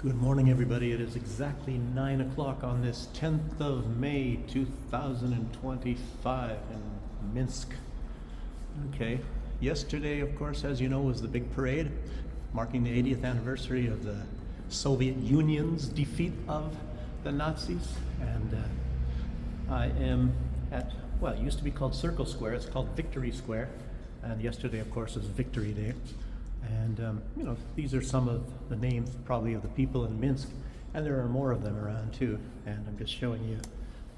Good morning, everybody. It is exactly 9 o'clock on this 10th of May 2025 in Minsk. Okay, yesterday, of course, as you know, was the big parade marking the 80th anniversary of the Soviet Union's defeat of the Nazis. And I am at, well, it used to be called Circle Square, it's called Victory Square. And yesterday, of course, is Victory Day. And, these are some of the names probably of the people in Minsk, and there are more of them around too. And I'm just showing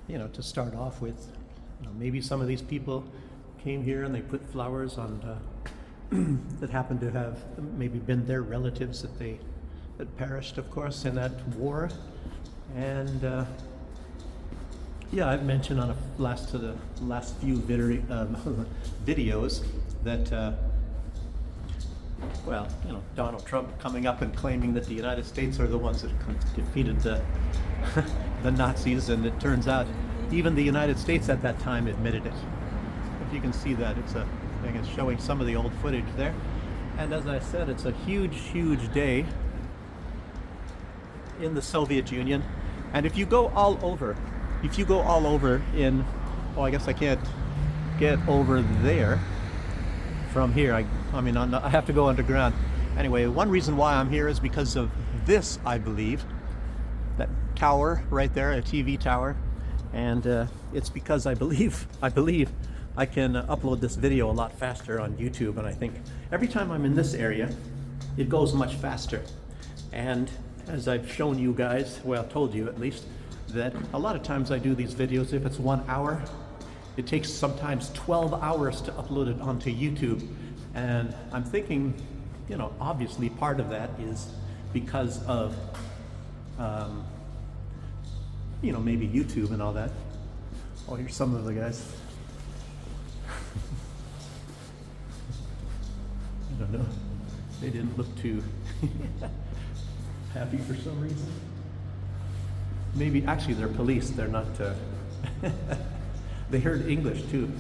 you, to start off with, maybe some of these people came here and they put flowers on, that happened to have maybe been their relatives that perished, of course, in that war. And, I've mentioned on the last few videos that, Donald Trump coming up and claiming that the United States are the ones that defeated the Nazis, and it turns out even the United States at that time admitted it. If you can see that, it's showing some of the old footage there. And as I said, it's a huge, huge day in the Soviet Union. And if you go all over in, I guess I can't get over there from here. I have to go underground. Anyway, one reason why I'm here is because of this, I believe. That tower right there, a TV tower. And it's because I believe I can upload this video a lot faster on YouTube. And I think every time I'm in this area, it goes much faster. And as I've shown you guys, told you at least, that a lot of times I do these videos, if it's 1 hour, it takes sometimes 12 hours to upload it onto YouTube. And I'm thinking, obviously part of that is because of, maybe YouTube and all that. Oh, here's some of the guys. I don't know. They didn't look too happy for some reason. Maybe, actually, they're police. They're not, they heard English too.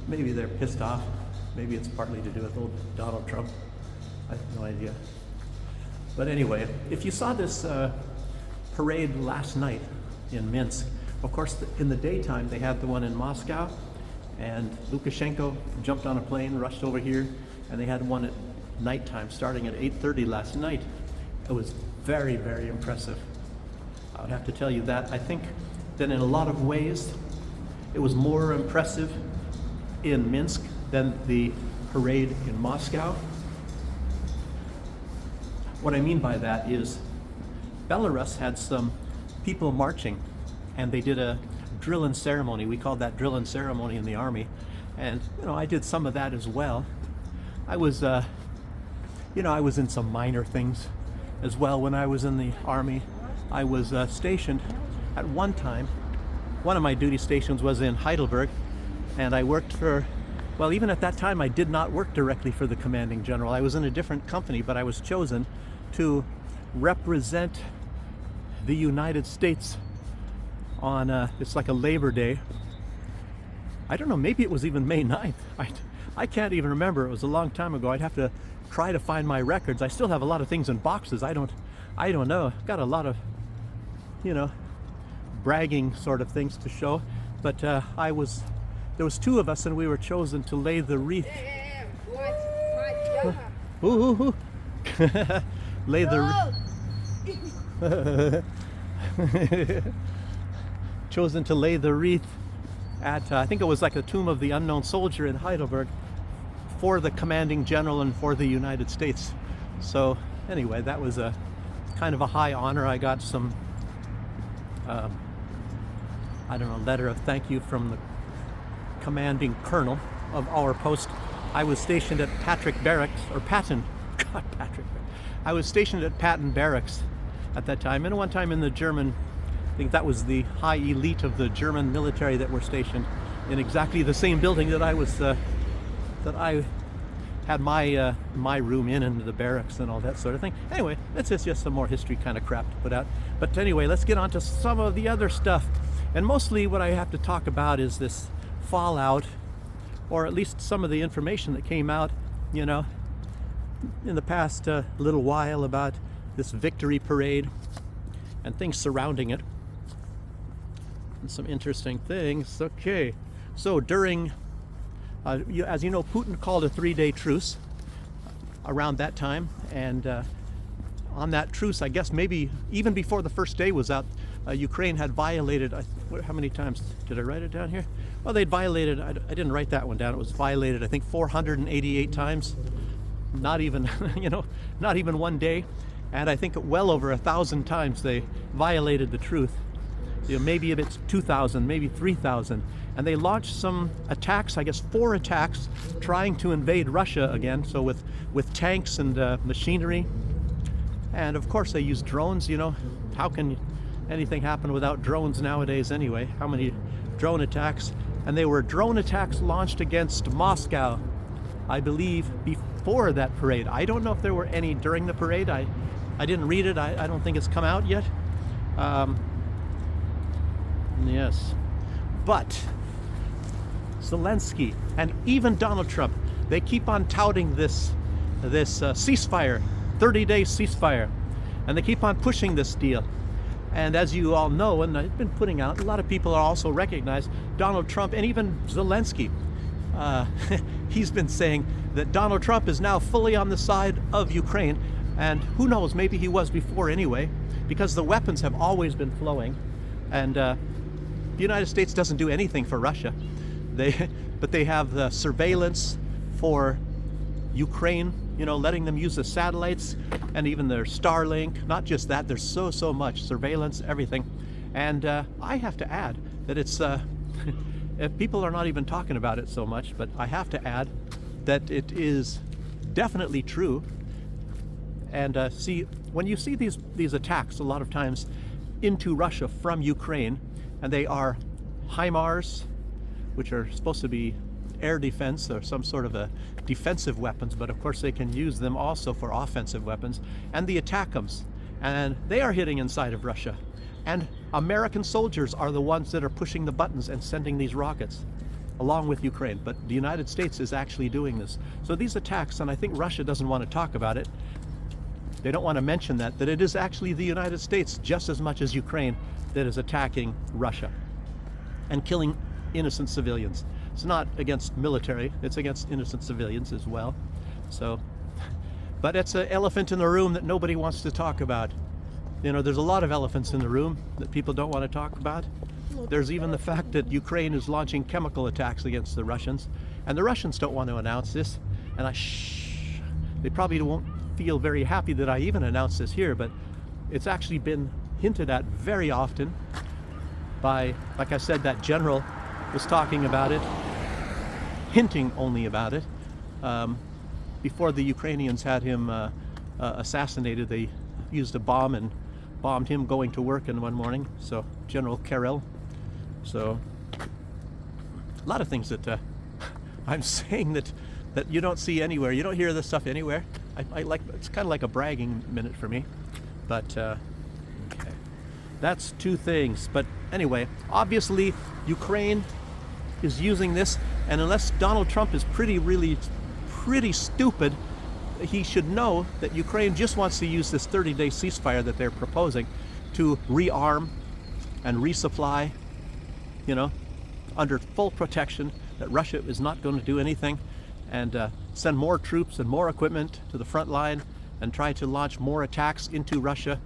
Maybe they're pissed off. Maybe it's partly to do with old Donald Trump. I have no idea. But anyway, if you saw this parade last night in Minsk, of course, in the daytime they had the one in Moscow, and Lukashenko jumped on a plane, rushed over here, and they had one at nighttime starting at 8:30 last night. It was very, very impressive. I would have to tell you that. I think that in a lot of ways, it was more impressive in Minsk than the parade in Moscow. What I mean by that is Belarus had some people marching, and they did a drill-in ceremony. We called that drill-in ceremony in the army. And, I did some of that as well. I was in some minor things as well when I was in the army. I was stationed at one time. One of my duty stations was in Heidelberg, and I worked for, even at that time I did not work directly for the commanding general. I was in a different company, but I was chosen to represent the United States on, it's like a Labor Day. I don't know, maybe it was even May 9th. I can't even remember. It was a long time ago. I'd have to try to find my records. I still have a lot of things in boxes. I don't know. I've got a lot of, bragging sort of things to show. But there was two of us, and we were chosen to lay the wreath. Lay the chosen to lay the wreath at, I think it was like the Tomb of the Unknown Soldier in Heidelberg, for the commanding general and for the United States. So anyway, that was a kind of a high honor. I got some, letter of thank you from the commanding colonel of our post. I was stationed at Patrick Barracks, or Patton. God, Patrick. I was stationed at Patton Barracks at that time, and one time in the German, I think that was the high elite of the German military that were stationed in exactly the same building that I was, that I had my room in the barracks and all that sort of thing. Anyway, that's just some more history kind of crap to put out. But anyway, let's get on to some of the other stuff. And mostly what I have to talk about is this fallout, or at least some of the information that came out, in the past little while about this victory parade and things surrounding it. And some interesting things. Okay, so during, as you know, Putin called a 3-day truce around that time, and on that truce, I guess maybe even before the first day was out, Ukraine had violated, how many times? Did I write it down here? Well, they'd violated, I didn't write that one down, it was violated, I think, 488 times. Not even, not even one day. And I think well over 1,000 times they violated the truce. Maybe it's 2,000, maybe 3,000. And they launched some attacks, I guess 4 attacks, trying to invade Russia again. So with tanks and machinery. And of course they use drones. How can anything happen without drones nowadays anyway? How many drone attacks? And they were drone attacks launched against Moscow, I believe, before that parade. I don't know if there were any during the parade. I didn't read it. I don't think it's come out yet. Yes. But Zelensky and even Donald Trump, they keep on touting this ceasefire, 30-day ceasefire. And they keep on pushing this deal. And as you all know, and I've been putting out, a lot of people also recognize Donald Trump and even Zelensky. He's been saying that Donald Trump is now fully on the side of Ukraine. And who knows, maybe he was before anyway, because the weapons have always been flowing. And the United States doesn't do anything for Russia. But they have the surveillance for Ukraine, letting them use the satellites and even their Starlink. Not just that, there's so much surveillance, everything. And I have to add that it's, if people are not even talking about it so much, but I have to add that it is definitely true. And see, when you see these attacks a lot of times into Russia from Ukraine, and they are HIMARS, which are supposed to be air defense or some sort of a defensive weapons, but of course they can use them also for offensive weapons, and the ATACMS, and they are hitting inside of Russia. And American soldiers are the ones that are pushing the buttons and sending these rockets along with Ukraine, but the United States is actually doing this. So these attacks, and I think Russia doesn't want to talk about it, they don't want to mention that it is actually the United States just as much as Ukraine that is attacking Russia and killing innocent civilians. It's not against military, it's against innocent civilians as well. So, but it's an elephant in the room that nobody wants to talk about. There's a lot of elephants in the room that people don't want to talk about. There's even the fact that Ukraine is launching chemical attacks against the Russians, and the Russians don't want to announce this, and they probably won't feel very happy that I even announced this here, but it's actually been hinted at very often by, like I said, that general was talking about it, hinting only about it. Before the Ukrainians had him assassinated, they used a bomb and bombed him going to work in one morning. So General Kirill. So a lot of things that I'm saying that you don't see anywhere. You don't hear this stuff anywhere. I like, it's kind of like a bragging minute for me. But okay. That's 2 things. But anyway, obviously Ukraine is using this, and unless Donald Trump is pretty stupid, he should know that Ukraine just wants to use this 30-day ceasefire that they're proposing to rearm and resupply, under full protection, that Russia is not going to do anything, and send more troops and more equipment to the front line and try to launch more attacks into Russia.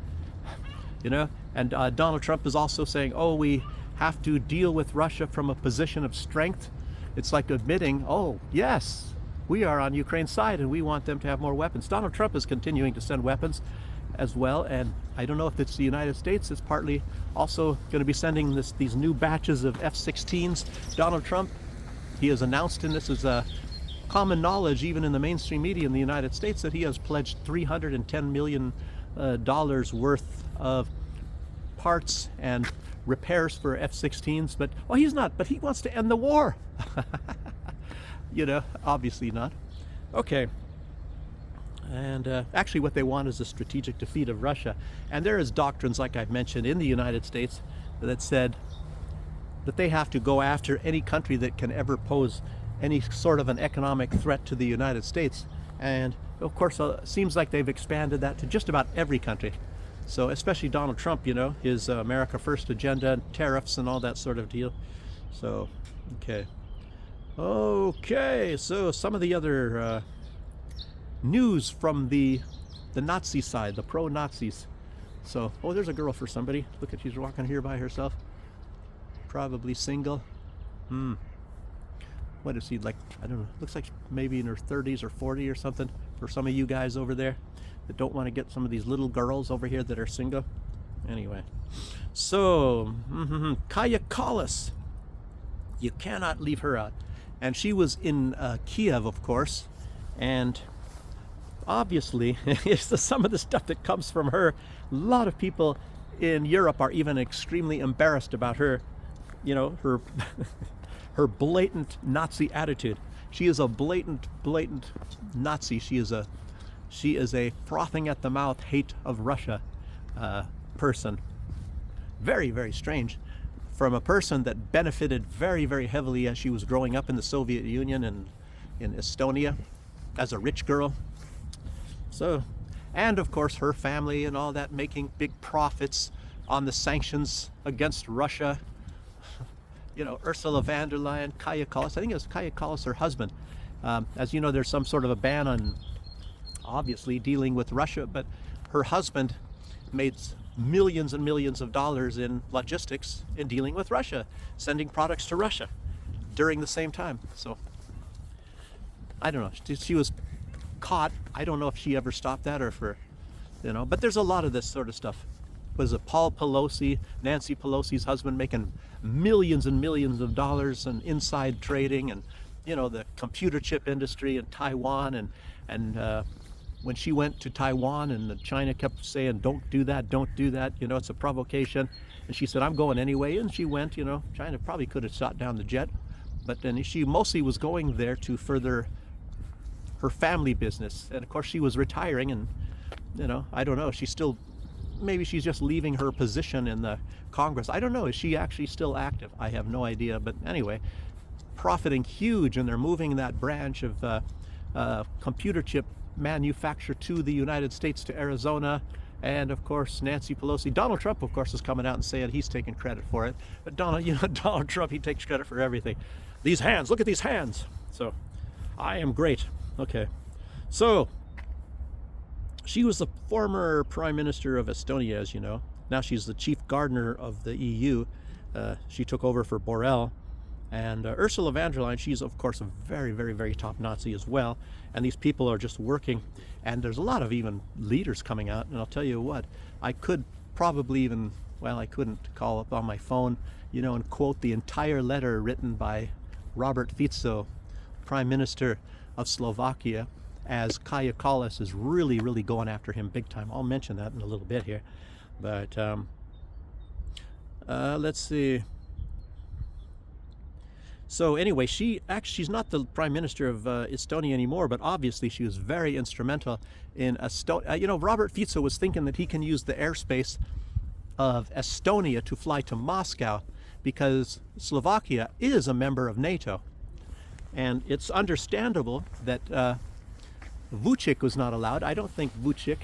And Donald Trump is also saying, oh, we have to deal with Russia from a position of strength. It's like admitting, oh, yes, we are on Ukraine's side and we want them to have more weapons. Donald Trump is continuing to send weapons as well, and I don't know if it's the United States. It's partly also going to be sending these new batches of F-16s. Donald Trump, he has announced, and this is common knowledge even in the mainstream media in the United States, that he has pledged $310 million worth of parts and repairs for F-16s, but he's not, but he wants to end the war. Obviously not. Okay. And actually what they want is a strategic defeat of Russia. And there is doctrines, like I've mentioned, in the United States that said that they have to go after any country that can ever pose any sort of an economic threat to the United States. And of course, seems like they've expanded that to just about every country. So especially Donald Trump, you know, his America First agenda, tariffs and all that sort of deal. So, okay. Okay, so some of the other news from the Nazi side, the pro-Nazis. So, oh, there's a girl for somebody. Look at, she's walking here by herself. Probably single. What is she, like, I don't know, looks like maybe in her 30s or 40 or something, for some of you guys over there that don't want to get some of these little girls over here that are single. Anyway, so Kaya Kallas, you cannot leave her out. And she was in Kiev, of course, and obviously it's some of the stuff that comes from her. A lot of people in Europe are even extremely embarrassed about her, you know, her her blatant Nazi attitude. She is a blatant Nazi. She is a frothing at the mouth hate of Russia person. Very, very strange from a person that benefited very, very heavily as she was growing up in the Soviet Union and in Estonia as a rich girl. So, and of course her family and all that, making big profits on the sanctions against Russia. You know, Ursula von der Leyen, Kaya Kallas, I think it was Kaya Kallas, her husband. As you know, there's some sort of a ban on, obviously, dealing with Russia, but her husband made millions and millions of dollars in logistics in dealing with Russia, sending products to Russia during the same time. So, I don't know, she was caught. I don't know if she ever stopped that or for, you know, but there's a lot of this sort of stuff. Was it Paul Pelosi, Nancy Pelosi's husband, making millions and millions of dollars in inside trading, and you know, the computer chip industry in Taiwan, and when she went to Taiwan and China kept saying don't do that, you know, it's a provocation, and she said I'm going anyway, and she went. You know, China probably could have shot down the jet, but then she mostly was going there to further her family business, and of course she was retiring, and you know, I don't know, she's still, maybe she's just leaving her position in the Congress. I don't know. Is she actually still active? I have no idea. But anyway, profiting huge, and they're moving that branch of computer chip manufacture to the United States, to Arizona. And of course, Nancy Pelosi, Donald Trump, of course, is coming out and saying he's taking credit for it. But Donald Trump, he takes credit for everything. These hands, look at these hands. So, I am great. Okay, so she was the former Prime Minister of Estonia, as you know. Now she's the chief gardener of the EU. She took over for Borrell. And Ursula von der Leyen, she's of course a very, very, very top Nazi as well. And these people are just working. And there's a lot of even leaders coming out. And I'll tell you what, I could probably even, well, I couldn't call up on my phone, you know, and quote the entire letter written by Robert Fico, Prime Minister of Slovakia, as Kaya Kallas is really, really going after him big time. I'll mention that in a little bit here. But let's see. So anyway, she's not the Prime Minister of Estonia anymore, but obviously she was very instrumental in Estonia. You know, Robert Fico was thinking that he can use the airspace of Estonia to fly to Moscow because Slovakia is a member of NATO. And it's understandable that Vučić was not allowed. I don't think Vučić,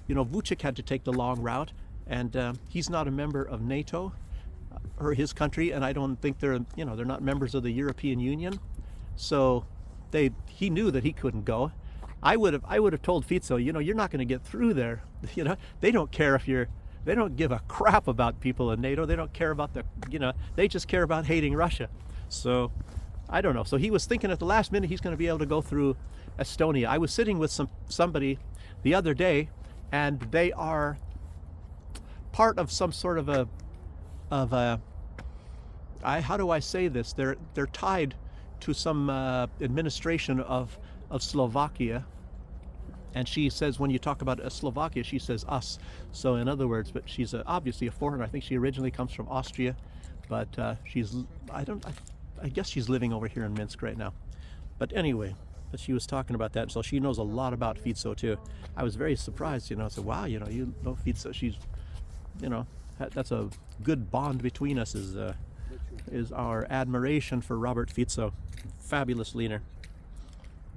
you know, Vučić had to take the long route, and he's not a member of NATO or his country, and I don't think they're not members of the European Union. So he knew that he couldn't go. I would have told Fico, you know, you're not going to get through there. You know, they don't care they don't give a crap about people in NATO. They don't care about they just care about hating Russia. So I don't know. So he was thinking at the last minute he's going to be able to go through Estonia. I was sitting with somebody the other day, and they are part of some sort of how do I say this? They're tied to some administration of Slovakia. And she says, when you talk about Slovakia, she says us. So in other words, but she's obviously a foreigner. I think she originally comes from Austria, but I guess she's living over here in Minsk right now. But anyway, but she was talking about that, so she knows a lot about Fico too. I was very surprised, you know. I said, wow, you know Fico. She's, you know, that's a good bond between us. Is our admiration for Robert Fico, fabulous leader.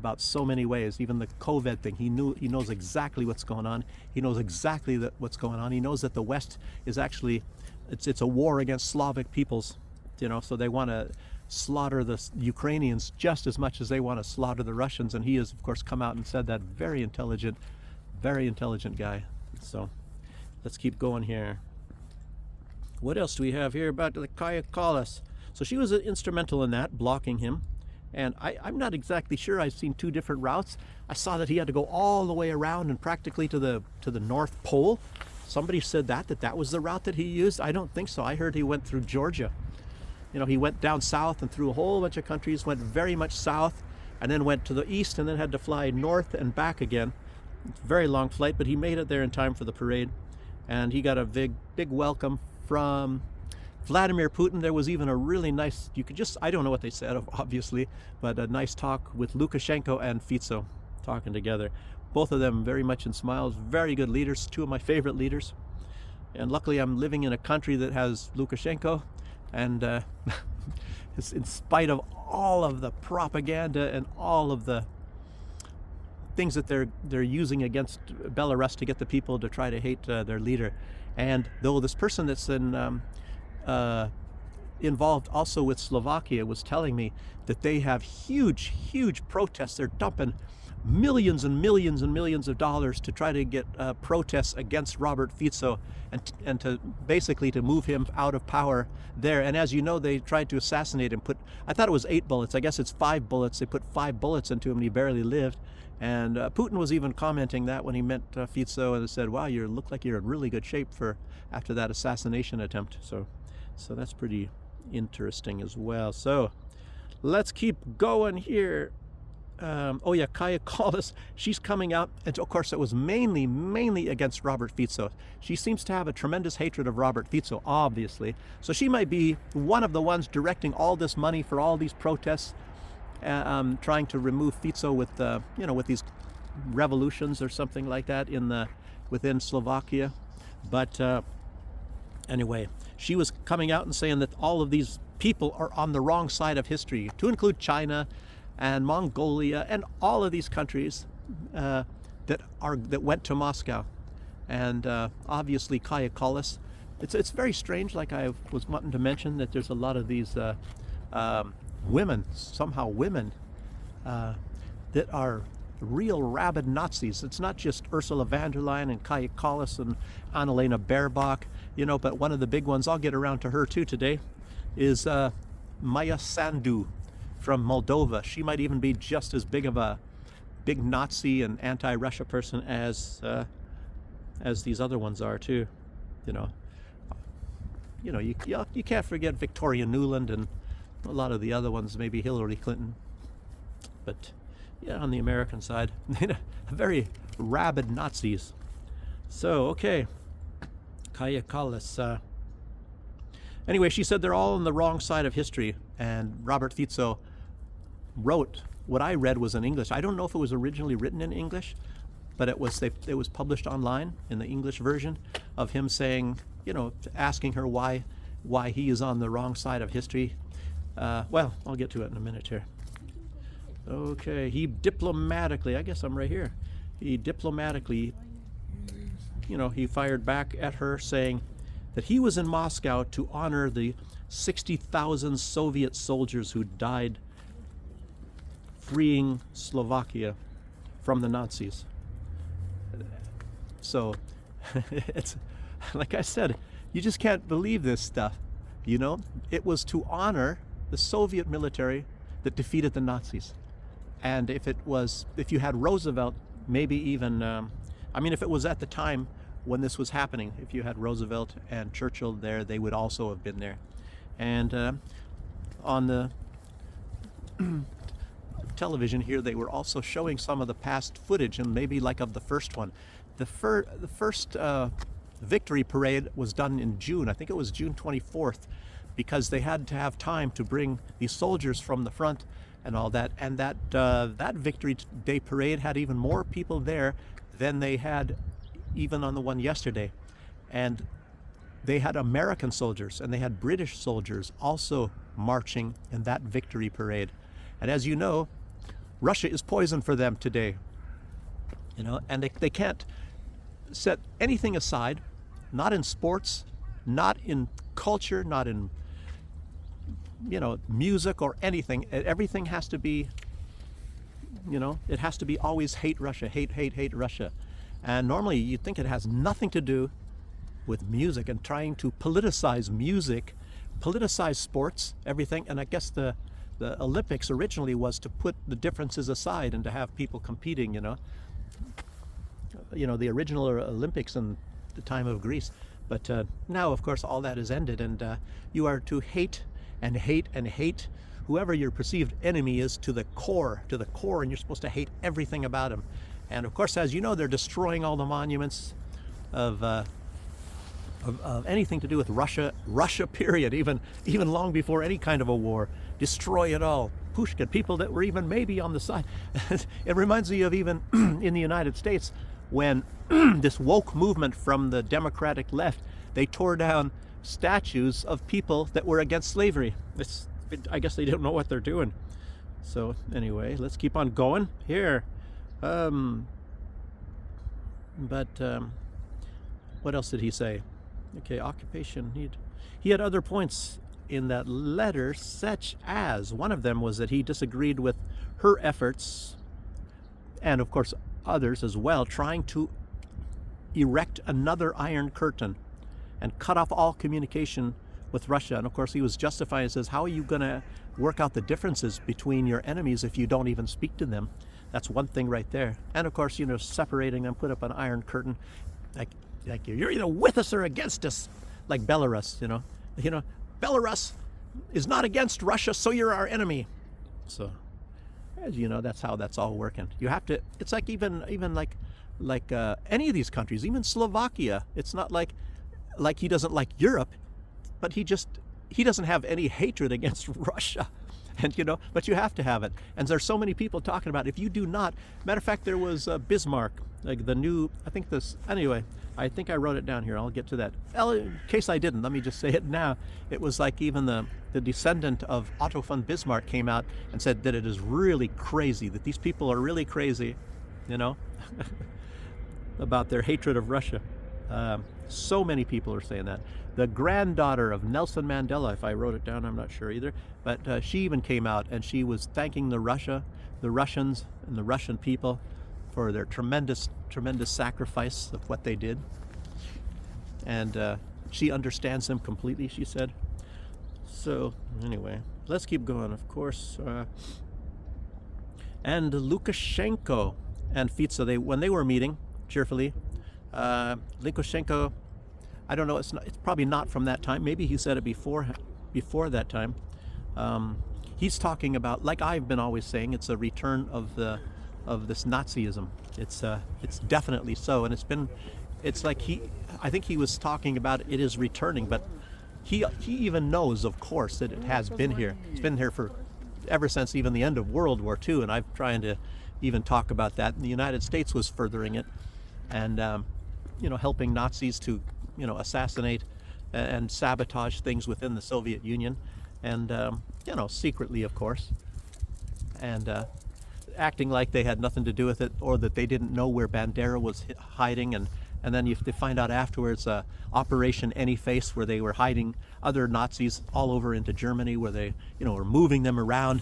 about so many ways. Even the COVID thing, he knows exactly what's going on. He knows exactly what's going on. He knows that the West is actually, it's a war against Slavic peoples, so they want to slaughter the Ukrainians just as much as they want to slaughter the Russians. And he has, of course, come out and said that. Very intelligent guy. So let's keep going here. What else do we have here about the Kaja Kallas? So she was instrumental in that, blocking him. And I'm not exactly sure. I've seen two different routes. I saw that he had to go all the way around and practically to the North Pole. Somebody said that was the route that he used. I don't think so. I heard he went through Georgia. He went down south and through a whole bunch of countries, went very much south, and then went to the east, and then had to fly north and back again. Very long flight, but he made it there in time for the parade. And he got a big welcome from Vladimir Putin. There was even a really nice, I don't know what they said, obviously, but a nice talk with Lukashenko and Fico talking together. Both of them very much in smiles, very good leaders, two of my favorite leaders. And luckily I'm living in a country that has Lukashenko, and in spite of all of the propaganda and all of the things that they're using against Belarus to get the people to try to hate their leader. And though this person that's involved also with Slovakia was telling me that they have huge protests. They're dumping millions and millions and millions of dollars to try to get protests against Robert Fico and to basically to move him out of power there. And as you know, they tried to assassinate him. I thought it was 8 bullets. I guess it's 5 bullets. They put 5 bullets into him and he barely lived. And Putin was even commenting that when he met Fico, and said, "Wow, you look like you're in really good shape after that assassination attempt." So that's pretty interesting as well. So let's keep going here. Kaja Kallas, she's coming out, and of course it was mainly against Robert Fico. She seems to have a tremendous hatred of Robert Fico, obviously. So she might be one of the ones directing all this money for all these protests, trying to remove Fico with with these revolutions or something like that within Slovakia. But anyway, she was coming out and saying that all of these people are on the wrong side of history, to include China and Mongolia and all of these countries that went to Moscow. And obviously Kaja Kallas, it's very strange, like I was wanting to mention, that there's a lot of these women that are real rabid Nazis. It's not just Ursula von der Leyen and Kaja Kallas and Annalena Baerbock, but one of the big ones, I'll get around to her too today, is Maya Sandu from Moldova. She might even be just as big of a big Nazi and anti-Russia person as these other ones are too. You can't forget Victoria Nuland and a lot of the other ones, maybe Hillary Clinton. But yeah, on the American side, very rabid Nazis. So okay, Kaja Kallas. Anyway, she said they're all on the wrong side of history, and Robert Fico wrote, what I read was in English. I don't know if it was originally written in English, but it was published online in the English version of him saying, asking her why he is on the wrong side of history. Well, I'll get to it in a minute here. Okay, he diplomatically, I guess I'm right here. He diplomatically, he fired back at her saying that he was in Moscow to honor the 60,000 Soviet soldiers who died freeing Slovakia from the Nazis. So, it's like I said, you just can't believe this stuff. It was to honor the Soviet military that defeated the Nazis. And if you had Roosevelt, maybe even, if it was at the time when this was happening, if you had Roosevelt and Churchill there, they would also have been there. And on the television here, they were also showing some of the past footage, and maybe like of the first one. The first victory parade was done in June. I think it was June 24th, because they had to have time to bring these soldiers from the front and all that. And that Victory Day parade had even more people there than they had even on the one yesterday. And they had American soldiers and they had British soldiers also marching in that victory parade. And as you know, Russia is poison for them today. You know, and they can't set anything aside, not in sports, not in culture, not in, you know, music or anything. Everything has to be, you know, it has to be always hate Russia, hate Russia. And normally you'd think it has nothing to do with music and trying to politicize music, politicize sports, everything. And I guess the Olympics originally was to put the differences aside and to have people competing, you know. You know, the original Olympics in the time of Greece. But now, of course, all that is ended, and you are to hate and hate and hate whoever your perceived enemy is to the core, and you're supposed to hate everything about him. And of course, as you know, they're destroying all the monuments of anything to do with Russia, period, even long before any kind of a war. Destroy it all. Pushkin, people that were even maybe on the side. It reminds me of even in the United States, when this woke movement from the Democratic left, they tore down statues of people that were against slavery. I guess they don't know what they're doing. So anyway, let's keep on going here. What else did he say? Okay, occupation need. He had other points in that letter, such as one of them was that he disagreed with her efforts, and of course others as well, trying to erect another Iron Curtain and cut off all communication with Russia. And of course he was justifying, says, how are you going to work out the differences between your enemies if you don't even speak to them? That's one thing right there. And of course, you know, separating them, put up an Iron Curtain, like you're either with us or against us, like Belarus, you know, Belarus is not against Russia, so you're our enemy. So, as you know, that's how that's all working. You have to. It's like even like any of these countries, even Slovakia. It's not like he doesn't like Europe, but he doesn't have any hatred against Russia. And you know, but you have to have it. And there's so many people talking about it. If you do not, matter of fact, there was Bismarck, like the new. I think this. Anyway, I think I wrote it down here. I'll get to that. Well, in case I didn't, let me just say it now. It was like even the descendant of Otto von Bismarck came out and said that it is really crazy, that these people are really crazy, you know, about their hatred of Russia. So many people are saying that. The granddaughter of Nelson Mandela, if I wrote it down, I'm not sure either, but she even came out and she was thanking the Russians and the Russian people for their tremendous sacrifice of what they did. And she understands them completely, she said. So anyway, let's keep going, of course. And Lukashenko and Fico, when they were meeting cheerfully, Lukashenko, I don't know, it's probably not from that time. Maybe he said it before that time. He's talking about, like I've been always saying, it's a return of this Nazism. It's definitely so, and it's like I think he was talking about it is returning, but he even knows, of course, that it has been here. It's been here for ever since even the end of World War II, and I'm trying to even talk about that. And the United States was furthering it, and helping Nazis to assassinate and sabotage things within the Soviet Union, and secretly, of course, and acting like they had nothing to do with it, or that they didn't know where Bandera was hiding, and then you have to find out afterwards, Operation Any Face, where they were hiding other Nazis all over into Germany, where they were moving them around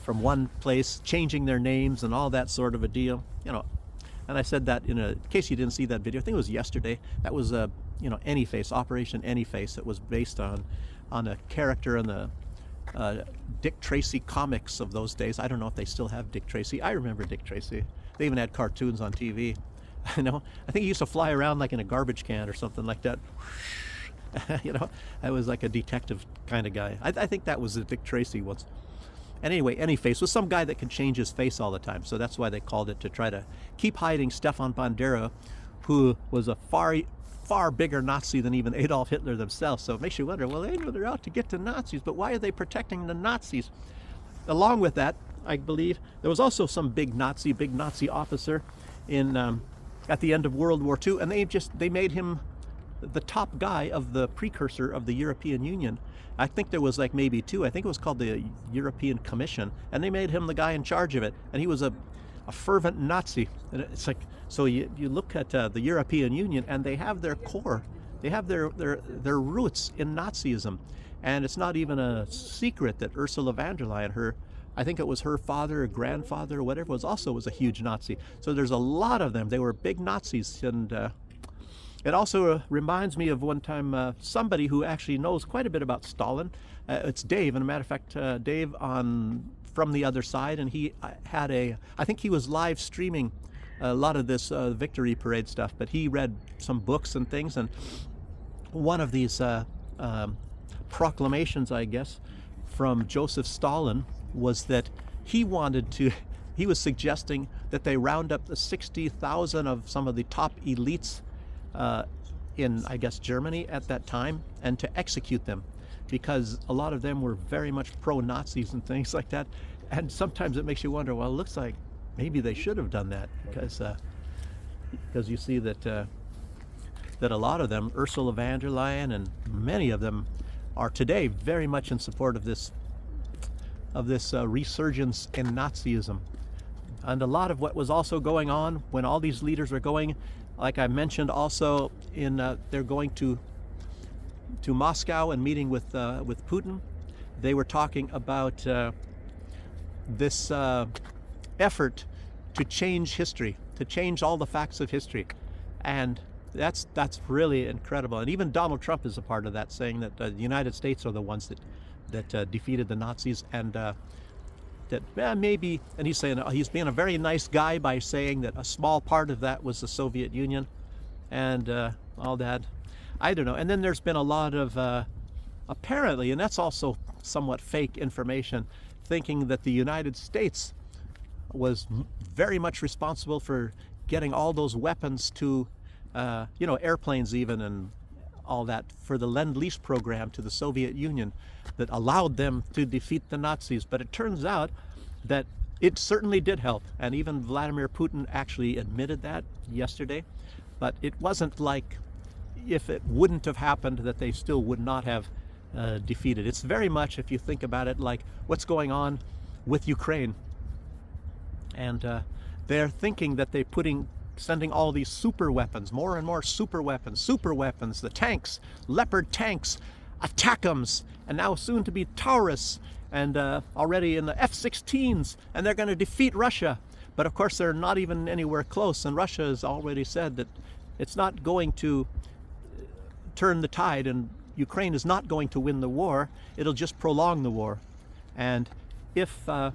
from one place, changing their names and all that sort of a deal. And I said that in case you didn't see that video, I think it was yesterday. That was Any Face, Operation Any Face. It was based on a character in the Dick Tracy comics of those days. I don't know if they still have Dick Tracy. I remember Dick Tracy. They even had cartoons on TV. I think he used to fly around like in a garbage can or something like that. I was like a detective kind of guy. I think that was the Dick Tracy once. And anyway, Any Face was some guy that could change his face all the time. So that's why they called it, to try to keep hiding Stefan Bandera, who was a far bigger Nazi than even Adolf Hitler themselves. So it makes you wonder, well, they know they're out to get to Nazis, but why are they protecting the Nazis? Along with that, I believe, there was also some big Nazi officer in at the end of World War II, and they made him the top guy of the precursor of the European Union. I think there was like maybe two. I think it was called the European Commission, and they made him the guy in charge of it. And he was a fervent Nazi. And it's like, so you look at the European Union, and they have their core, they have their roots in Nazism. And it's not even a secret that Ursula von der Leyen, I think it was her father or grandfather or whatever, was a huge Nazi. So there's a lot of them. They were big Nazis. And it also reminds me of one time somebody who actually knows quite a bit about Stalin. It's Dave, and a matter of fact, Dave from the other side, and he had I think he was live streaming a lot of this victory parade stuff, but he read some books and things, and one of these proclamations, I guess, from Joseph Stalin was that he was suggesting that they round up the 60,000 of some of the top elites in, I guess, Germany at that time, and to execute them, because a lot of them were very much pro-Nazis and things like that. And sometimes it makes you wonder, well, it looks like maybe they should have done that, because you see that a lot of them, Ursula von der Leyen and many of them, are today very much in support of this resurgence in Nazism. And a lot of what was also going on when all these leaders were going, like I mentioned, also they're going to Moscow and meeting with Putin. They were talking about this effort to change history, to change all the facts of history, and that's really incredible. And even Donald Trump is a part of that, saying that the United States are the ones that defeated the Nazis, and that maybe, and he's saying he's being a very nice guy by saying that a small part of that was the Soviet Union, and all that. I don't know. And then there's been a lot of apparently, and that's also somewhat fake information, thinking that the United States was very much responsible for getting all those weapons to airplanes even, and all that, for the Lend-Lease program to the Soviet Union that allowed them to defeat the Nazis. But it turns out that it certainly did help, and even Vladimir Putin actually admitted that yesterday. But it wasn't like, if it wouldn't have happened, that they still would not have defeated. It's very much, if you think about it, like what's going on with Ukraine. And they're thinking that they're sending all these super weapons, more and more super weapons, the tanks, Leopard tanks, ATACMS, and now soon to be Taurus, and already in the F-16s, and they're going to defeat Russia. But of course they're not even anywhere close, and Russia has already said that it's not going to turn the tide, and Ukraine is not going to win the war. It'll just prolong the war. And if the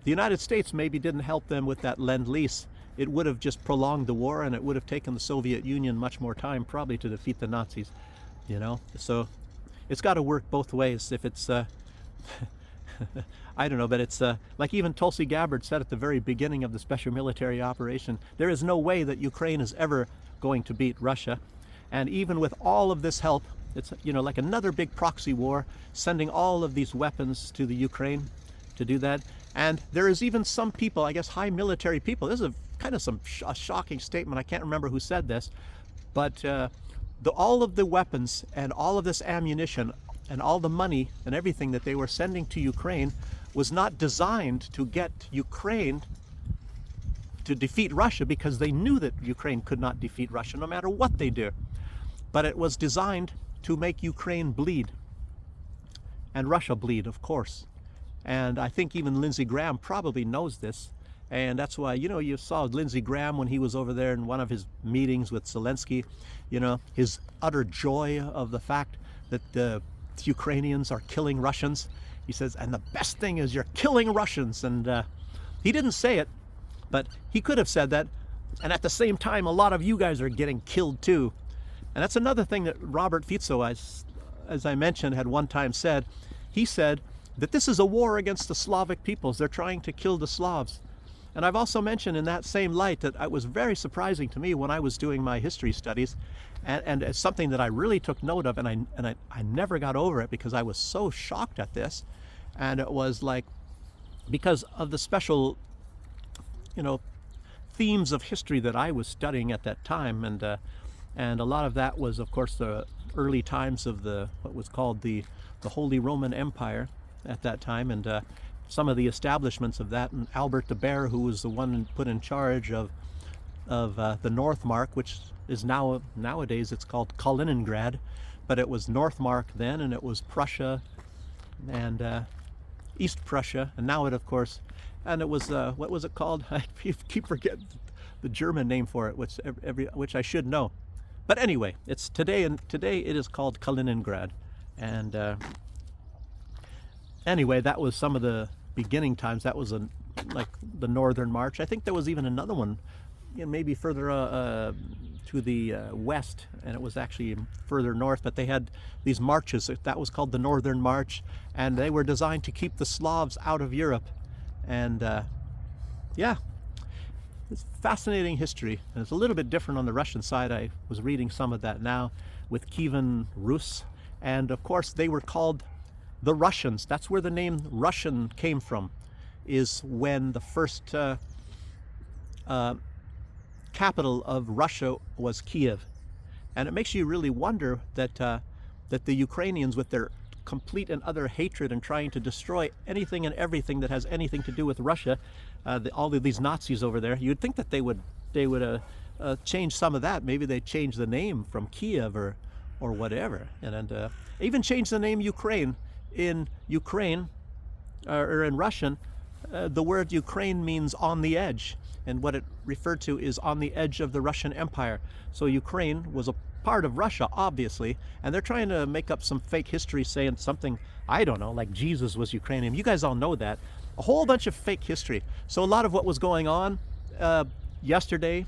United States maybe didn't help them with that Lend-Lease, it would have just prolonged the war, and it would have taken the Soviet Union much more time probably to defeat the Nazis, So it's got to work both ways. If it's I don't know, but it's like even Tulsi Gabbard said at the very beginning of the special military operation, there is no way that Ukraine is ever going to beat Russia. And even with all of this help, it's like another big proxy war, sending all of these weapons to the Ukraine to do that. And there is even some people, I guess high military people, this is kind of a shocking statement, I can't remember who said this, but all of the weapons and all of this ammunition and all the money and everything that they were sending to Ukraine was not designed to get Ukraine to defeat Russia, because they knew that Ukraine could not defeat Russia no matter what they do. But it was designed to make Ukraine bleed, and Russia bleed, of course. And I think even Lindsey Graham probably knows this. And that's why, you saw Lindsey Graham when he was over there in one of his meetings with Zelensky, his utter joy of the fact that the Ukrainians are killing Russians. He says, and the best thing is you're killing Russians. And he didn't say it, but he could have said that. And at the same time, a lot of you guys are getting killed too. And that's another thing that Robert Fico, as I mentioned, had one time said. He said that this is a war against the Slavic peoples. They're trying to kill the Slavs. And I've also mentioned in that same light that it was very surprising to me when I was doing my history studies, and it's something that I really took note of, and I never got over it because I was so shocked at this. And it was like, because of the special, themes of history that I was studying at that time, and And a lot of that was, of course, the early times of what was called the Holy Roman Empire at that time, and some of the establishments of that. And Albert the Bear, who was the one put in charge of the Northmark, which is nowadays it's called Kaliningrad, but it was Northmark then, and it was Prussia and East Prussia, and now it, of course, and it was what was it called? I keep forgetting the German name for it, which I should know. But anyway, it's today it is called Kaliningrad, and anyway, that was some of the beginning times. That was like the Northern March. I think there was even another one, maybe further to the west, and it was actually further north, but they had these marches. That was called the Northern March, and they were designed to keep the Slavs out of Europe. And yeah, it's fascinating history, and it's a little bit different on the Russian side. I was reading some of that now with Kievan Rus, and of course they were called the Russians. That's where the name Russian came from, is when the first capital of Russia was Kiev. And it makes you really wonder that the Ukrainians, with their complete and utter hatred and trying to destroy anything and everything that has anything to do with Russia, all of these Nazis over there, you'd think that they would change some of that. Maybe they change the name from Kiev or whatever, and even change the name Ukraine. In Ukraine, or in Russian, the word Ukraine means on the edge, and what it referred to is on the edge of the Russian Empire. So Ukraine was a part of Russia, obviously, and they're trying to make up some fake history saying something, I don't know, like Jesus was Ukrainian. You guys all know that. A whole bunch of fake history. So a lot of what was going on yesterday,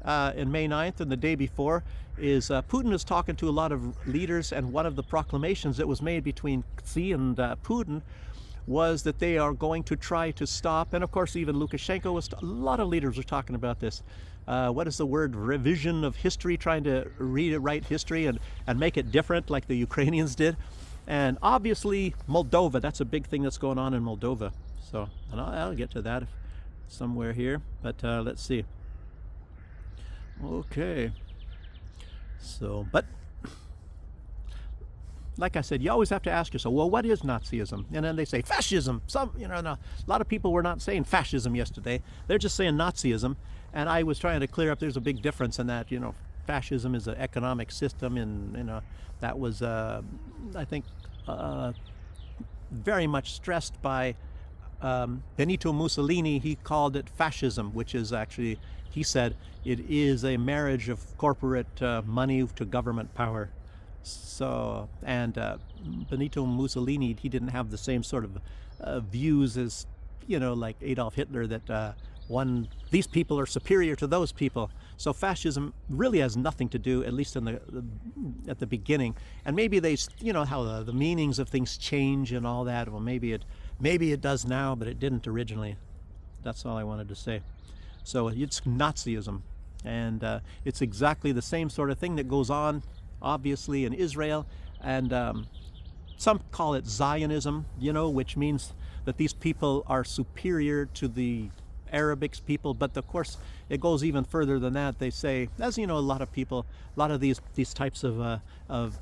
in May 9th and the day before, is Putin is talking to a lot of leaders, and one of the proclamations that was made between Xi and Putin was that they are going to try to stop, and of course even Lukashenko a lot of leaders were talking about this. What is the word? Revision of history, trying to rewrite history and make it different like the Ukrainians did. And obviously Moldova, that's a big thing that's going on in Moldova. So, and I'll get to that somewhere here, but let's see. Okay. So, but like I said, you always have to ask yourself, well, what is Nazism? And then they say fascism. No, a lot of people were not saying fascism yesterday. They're just saying Nazism. And I was trying to clear up, there's a big difference in that. Fascism is an economic system, and that was, I think, very much stressed by Benito Mussolini. He called it fascism, which is actually, he said, it is a marriage of corporate money to government power. So, and Benito Mussolini, he didn't have the same sort of views as, like Adolf Hitler, that these people are superior to those people. So fascism really has nothing to do, at least at the beginning. And maybe they, how the meanings of things change and all that. Well, maybe it does now, but it didn't originally. That's all I wanted to say. So it's Nazism, and it's exactly the same sort of thing that goes on, obviously, in Israel, and some call it Zionism, which means that these people are superior to the Arabic people. But of course, it goes even further than that. They say, as a lot of these types of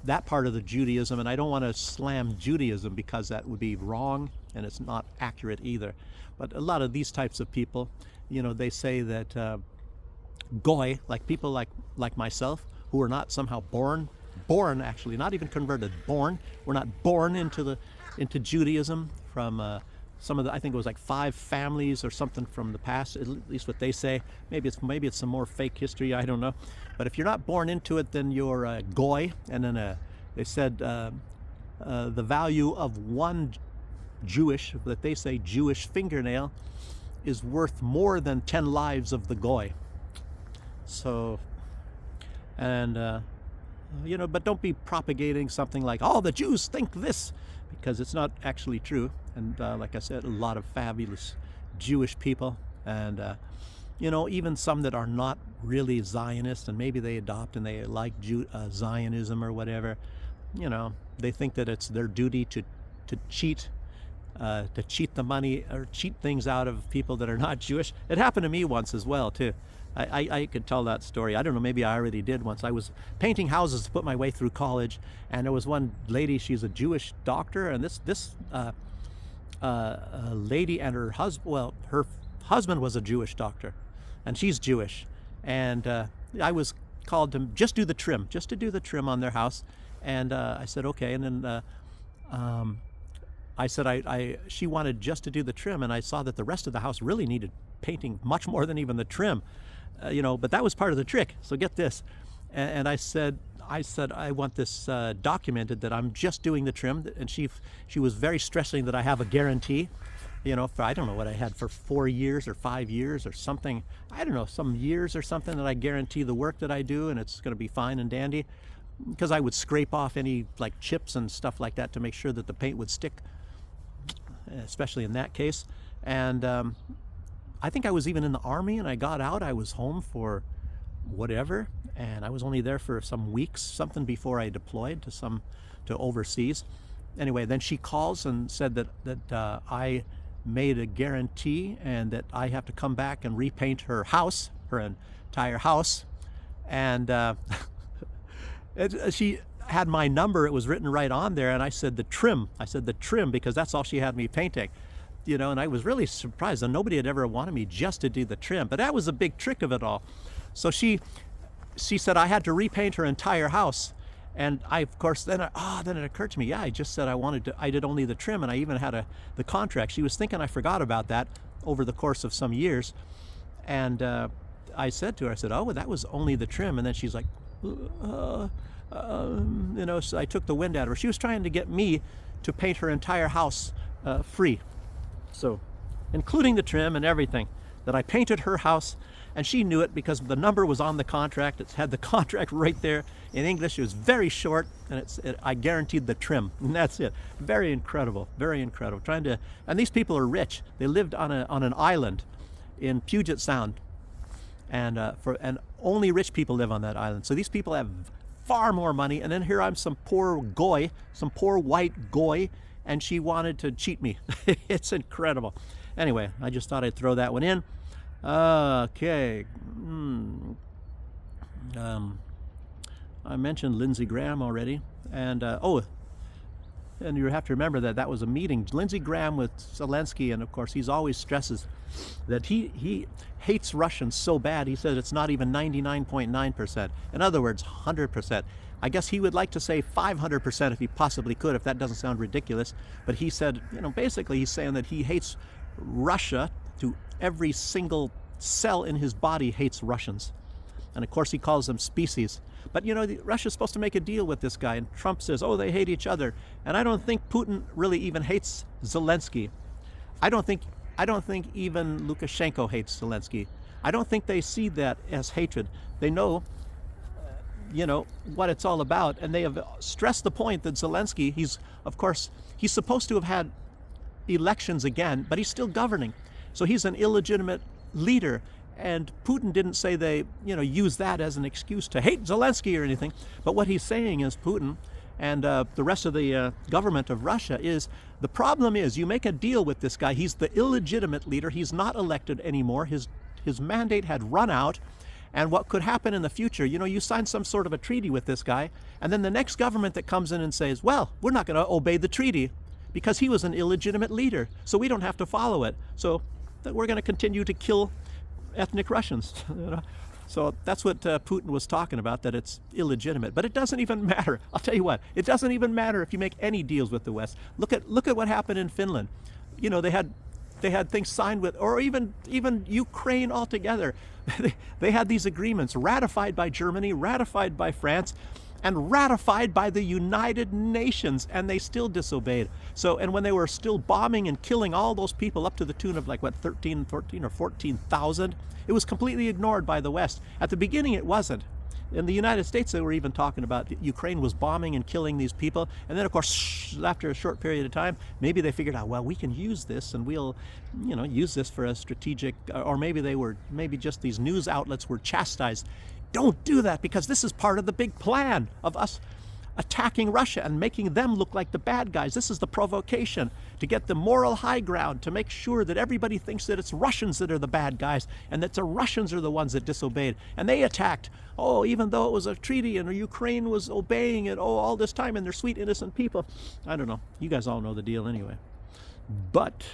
that part of the Judaism, and I don't want to slam Judaism because that would be wrong and it's not accurate either. But a lot of these types of people, they say that goy, like people like myself, who are not somehow born actually, not even converted, born. We're not born into Judaism from some of the, I think it was like 5 families or something from the past, at least what they say. Maybe it's some more fake history, I don't know. But if you're not born into it, then you're a goy. And then they said the value of one Jewish fingernail is worth more than 10 lives of the goy. So, and but don't be propagating something like, oh, the Jews think this, because it's not actually true. And like I said, a lot of fabulous Jewish people, and even some that are not really Zionist, and maybe they adopt and they like Zionism or whatever. They think that it's their duty to cheat the money or cheat things out of people that are not Jewish. It happened to me once as well too. I could tell that story. I don't know, maybe I already did once. I was painting houses to put my way through college, and there was one lady, she's a Jewish doctor, and this lady and her husband, well, her husband was a Jewish doctor, and she's Jewish. And I was called to just do the trim, just to do the trim on their house. And I said, okay. And then I said she wanted just to do the trim, and I saw that the rest of the house really needed painting much more than even the trim, but that was part of the trick. So get this. And I said, I want this documented that I'm just doing the trim. And she was very stressing that I have a guarantee, for, I don't know what I had, for 4 years or 5 years or something. I don't know, some years or something, that I guarantee the work that I do, and it's going to be fine and dandy. Because I would scrape off any like chips and stuff like that to make sure that the paint would stick, especially in that case. And I think I was even in the Army, and I got out. I was home for whatever, and I was only there for some weeks, something, before I deployed to overseas. Anyway, then she calls and said that I made a guarantee, and that I have to come back and repaint her house, her entire house. And she had my number. It was written right on there, and I said the trim. Because that's all she had me painting. And I was really surprised that nobody had ever wanted me just to do the trim. But that was a big trick of it all. So she said I had to repaint her entire house. And I, of course, then it occurred to me, yeah, I just said I did only the trim, and I even had the contract. She was thinking I forgot about that over the course of some years. And I said to her, oh, well, that was only the trim. And then she's like, so I took the wind out of her. She was trying to get me to paint her entire house free. So, including the trim and everything, that I painted her house, and she knew it because the number was on the contract. It had the contract right there in English. It was very short, and I guaranteed the trim, and that's it. Very incredible, very incredible. And these people are rich. They lived on an island in Puget Sound, and only rich people live on that island. So these people have far more money, and then here I'm some poor white goy, and she wanted to cheat me. It's incredible. Anyway, I just thought I'd throw that one in. Okay. I mentioned Lindsey Graham already, and and you have to remember that was a meeting, Lindsey Graham with Zelensky, and of course he always stresses that he hates Russians so bad. He says it's not even 99.9%. In other words, 100%. I guess he would like to say 500% if he possibly could, if that doesn't sound ridiculous. But he said, basically he's saying that he hates Russia to every single cell in his body hates Russians. And of course he calls them species. But Russia's supposed to make a deal with this guy, and Trump says, oh, they hate each other. And I don't think Putin really even hates Zelensky. I don't think even Lukashenko hates Zelensky. I don't think they see that as hatred. They know, what it's all about, and they have stressed the point that Zelensky, he's supposed to have had elections again, but he's still governing. So he's an illegitimate leader. And Putin didn't say they, use that as an excuse to hate Zelensky or anything. But what he's saying is, Putin and the rest of the government of Russia, is the problem is you make a deal with this guy. He's the illegitimate leader. He's not elected anymore. His mandate had run out. And what could happen in the future, you sign some sort of a treaty with this guy, and then the next government that comes in and says, well, we're not going to obey the treaty because he was an illegitimate leader, so we don't have to follow it. So we're going to continue to kill ethnic Russians. So that's what Putin was talking about, that it's illegitimate. But it doesn't even matter. I'll tell you what, it doesn't even matter if you make any deals with the West. Look at what happened in Finland. They had things signed with, or even Ukraine altogether. They had these agreements ratified by Germany, ratified by France, and ratified by the United Nations, and they still disobeyed. So, and when they were still bombing and killing all those people up to the tune of 13, 14, or 14,000, it was completely ignored by the West. At the beginning, it wasn't. In the United States, they were even talking about Ukraine was bombing and killing these people. And then, of course, after a short period of time, maybe they figured out, well, we can use this, and we'll, use this for a strategic, or maybe just these news outlets were chastised. Don't do that, because this is part of the big plan of us attacking Russia and making them look like the bad guys. This is the provocation to get the moral high ground, to make sure that everybody thinks that it's Russians that are the bad guys and that the Russians are the ones that disobeyed. And they attacked, oh, even though it was a treaty and Ukraine was obeying it, oh, all this time, and they're sweet, innocent people. I don't know. You guys all know the deal anyway. But,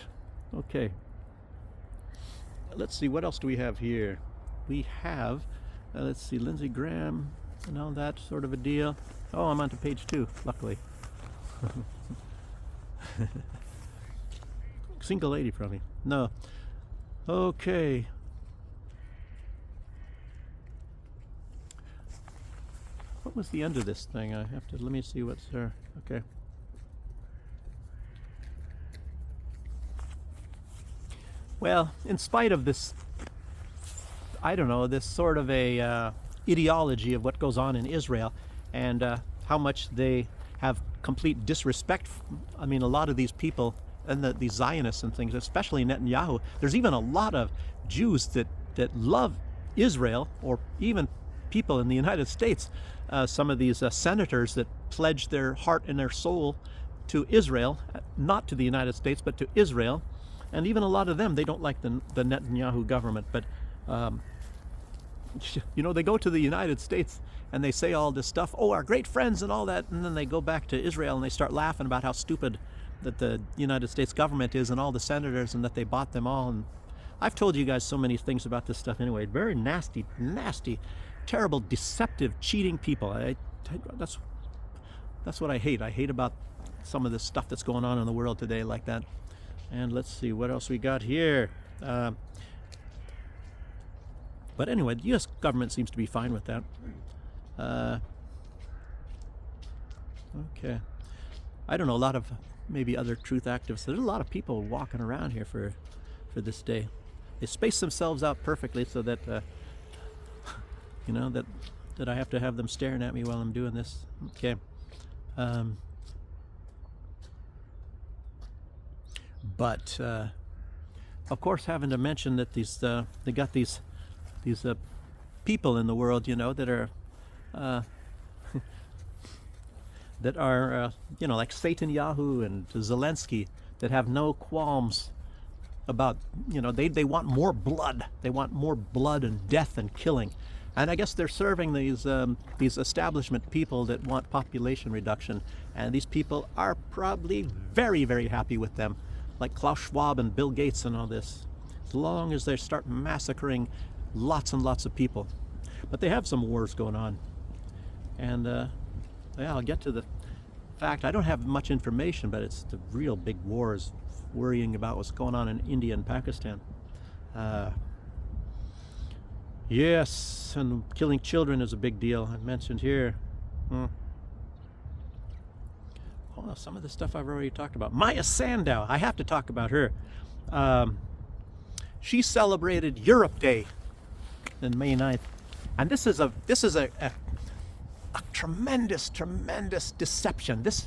okay. Let's see, what else do we have here? We have, let's see, Lindsey Graham and all that sort of a deal. Oh, I'm on to page 2, luckily. Single lady probably. No. Okay. What was the end of this thing? I have to, let me see what's there. Okay. Well, in spite of this, I don't know, this sort of a ideology of what goes on in Israel, and how much they have complete disrespect. I mean, a lot of these people and these Zionists and things, especially Netanyahu, there's even a lot of Jews that love Israel, or even people in the United States. Some of these senators that pledge their heart and their soul to Israel, not to the United States, but to Israel. And even a lot of them, they don't like the Netanyahu government. But, you know, they go to the United States and they say all this stuff, oh, our great friends and all that, and then they go back to Israel and they start laughing about how stupid that the United States government is and all the senators, and that they bought them all. And I've told you guys so many things about this stuff anyway. Very nasty, nasty, terrible, deceptive, cheating people. That's what I hate. I hate about some of this stuff that's going on in the world today like that. And let's see what else we got here. But anyway, the U.S. government seems to be fine with that. Okay. I don't know, a lot of maybe other truth activists. There's a lot of people walking around here for this day. They space themselves out perfectly so that, you know, that I have to have them staring at me while I'm doing this. Okay. But of course, having to mention that these they got these people in the world, you know, that are you know, like Netanyahu and Zelensky, that have no qualms about, you know, they want more blood. They want more blood and death and killing. And I guess they're serving these establishment people that want population reduction. And these people are probably very, very happy with them, like Klaus Schwab and Bill Gates and all this, as long as they start massacring lots and lots of people. But they have some wars going on. And yeah, I'll get to the fact. I don't have much information, but it's the real big wars, worrying about what's going on in India and Pakistan. Yes, and killing children is a big deal. I mentioned here. Oh, some of the stuff I've already talked about. Maya Sandow, I have to talk about her. She celebrated Europe Day on May 9th, and this is a tremendous deception. This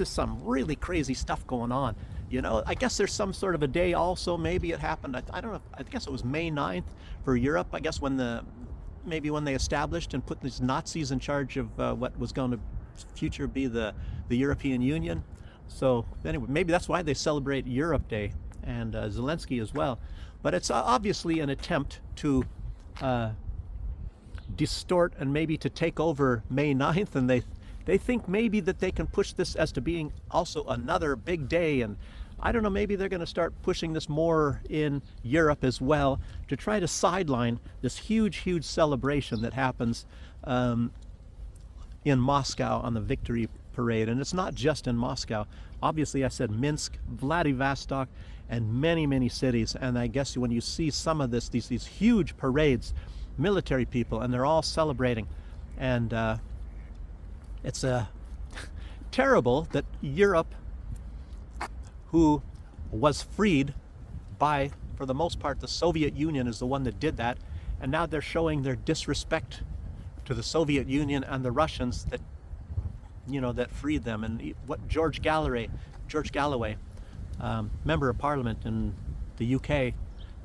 is some really crazy stuff going on. You know, I guess there's some sort of a day also, maybe it happened, I don't know, I guess it was May 9th for Europe, I guess when they established and put these Nazis in charge of what was going to future be the European Union. So anyway, maybe that's why they celebrate Europe Day, and Zelensky as well. But it's obviously an attempt to distort and maybe to take over May 9th, and they think maybe that they can push this as to being also another big day. And I don't know, maybe they're going to start pushing this more in Europe as well, to try to sideline this huge celebration that happens in Moscow on the Victory Parade. And it's not just in Moscow. Obviously, I said Minsk, Vladivostok, and many cities. And I guess when you see some of this, these huge parades, military people, and they're all celebrating. And it's terrible that Europe, who was freed by, for the most part, the Soviet Union is the one that did that, and now they're showing their disrespect to the Soviet Union and the Russians that, you know, that freed them. And what George Galloway, member of Parliament in the UK,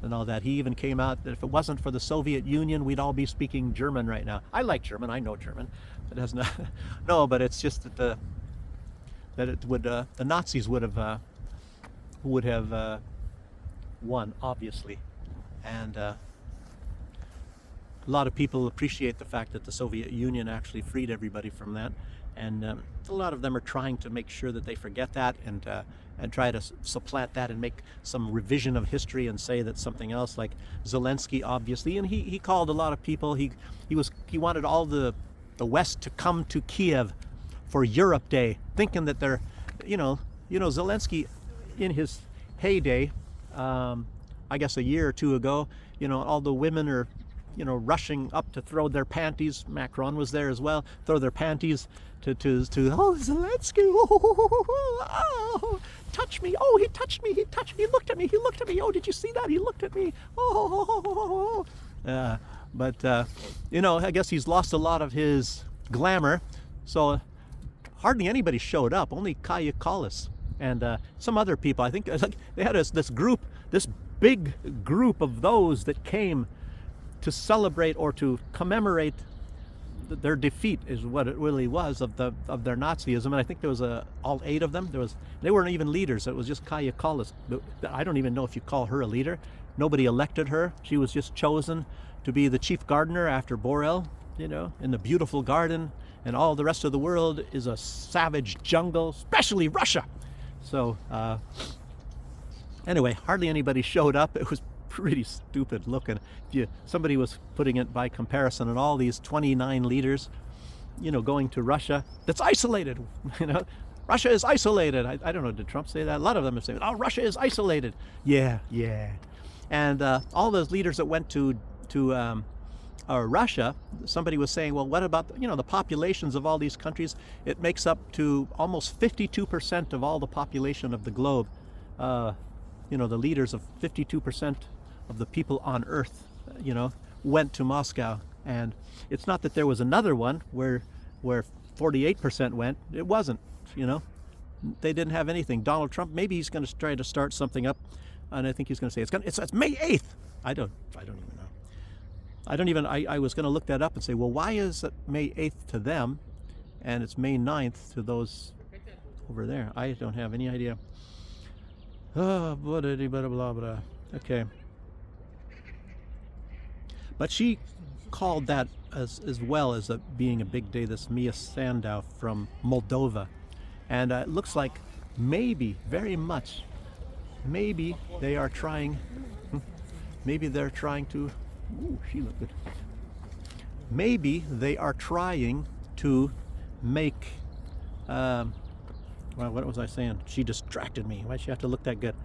and all that. He even came out that if it wasn't for the Soviet Union, we'd all be speaking German right now. I like German. I know German. It has not. No, but it's just that the Nazis would have won, obviously, and a lot of people appreciate the fact that the Soviet Union actually freed everybody from that, and a lot of them are trying to make sure that they forget that and try to supplant that and make some revision of history and say that something else, like Zelensky, obviously. And he called a lot of people. He wanted all the West to come to Kiev for Europe Day, thinking that they're, Zelensky, in his heyday, I guess a year or two ago, all the women are, rushing up to throw their panties. Macron was there as well. Throw their panties to oh, Zelensky, oh, touch me, oh, he touched me, he looked at me, oh, did you see that, he looked at me, but I guess he's lost a lot of his glamour, so hardly anybody showed up, only Kaya Kallas and some other people. I think they had this big group of those that came to celebrate or to commemorate their defeat, is what it really was, of their Nazism. And I think there was all 8 of them. They weren't even leaders. It was just Kaya Kallas. I don't even know if you call her a leader. Nobody elected her. She was just chosen to be the chief gardener after Borel, in the beautiful garden, and all the rest of the world is a savage jungle, especially Russia. So anyway, hardly anybody showed up. It was pretty stupid looking. Somebody was putting it by comparison, and all these 29 leaders, going to Russia that's isolated. Russia is isolated. I don't know, did Trump say that? A lot of them are saying, oh, Russia is isolated. Yeah. And all those leaders that went to Russia, somebody was saying, well, what about the populations of all these countries? It makes up to almost 52% of all the population of the globe. The leaders of 52% of the people on Earth, went to Moscow. And it's not that there was another one where 48% went. It wasn't. They didn't have anything. Donald Trump, maybe he's going to try to start something up, and I think he's going to say it's May 8th. I don't even know. I was going to look that up and say, well, why is it May 8th to them and it's May 9th to those over there? I don't have any idea. Oh, blah, blah, blah, blah. Okay. But she called that as well as being a big day, this Mia Sandow from Moldova. And it looks like maybe they are trying, to, ooh, she looked good. Maybe they are trying to make, well, what was I saying? She distracted me. Why'd she have to look that good?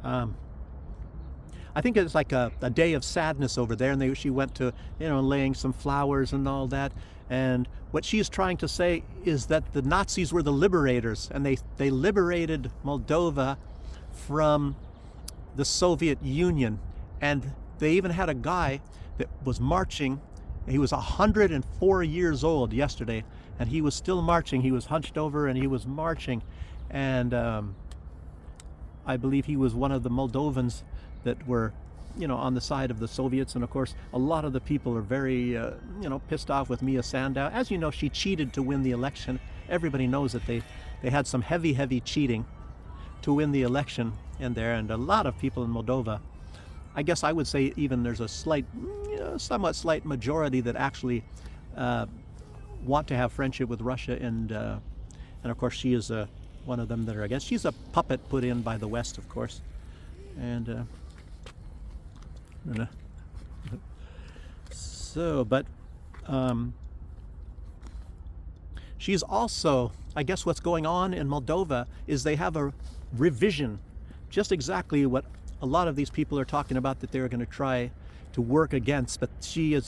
I think it's like a day of sadness over there, and she went to, laying some flowers and all that. And what she's trying to say is that the Nazis were the liberators, and they liberated Moldova from the Soviet Union. And they even had a guy that was marching. He was 104 years old yesterday, and he was still marching. He was hunched over and he was marching. And I believe he was one of the Moldovans that were, on the side of the Soviets. And of course, a lot of the people are very, pissed off with Mia Sandow. As you know, she cheated to win the election. Everybody knows that they had some heavy cheating to win the election in there. And a lot of people in Moldova, I guess I would say even there's a somewhat slight majority that actually want to have friendship with Russia. And of course, she is one of them that are against. She's a puppet put in by the West, of course. And she's also, I guess what's going on in Moldova is they have a revision, just exactly what a lot of these people are talking about that they're going to try to work against. But she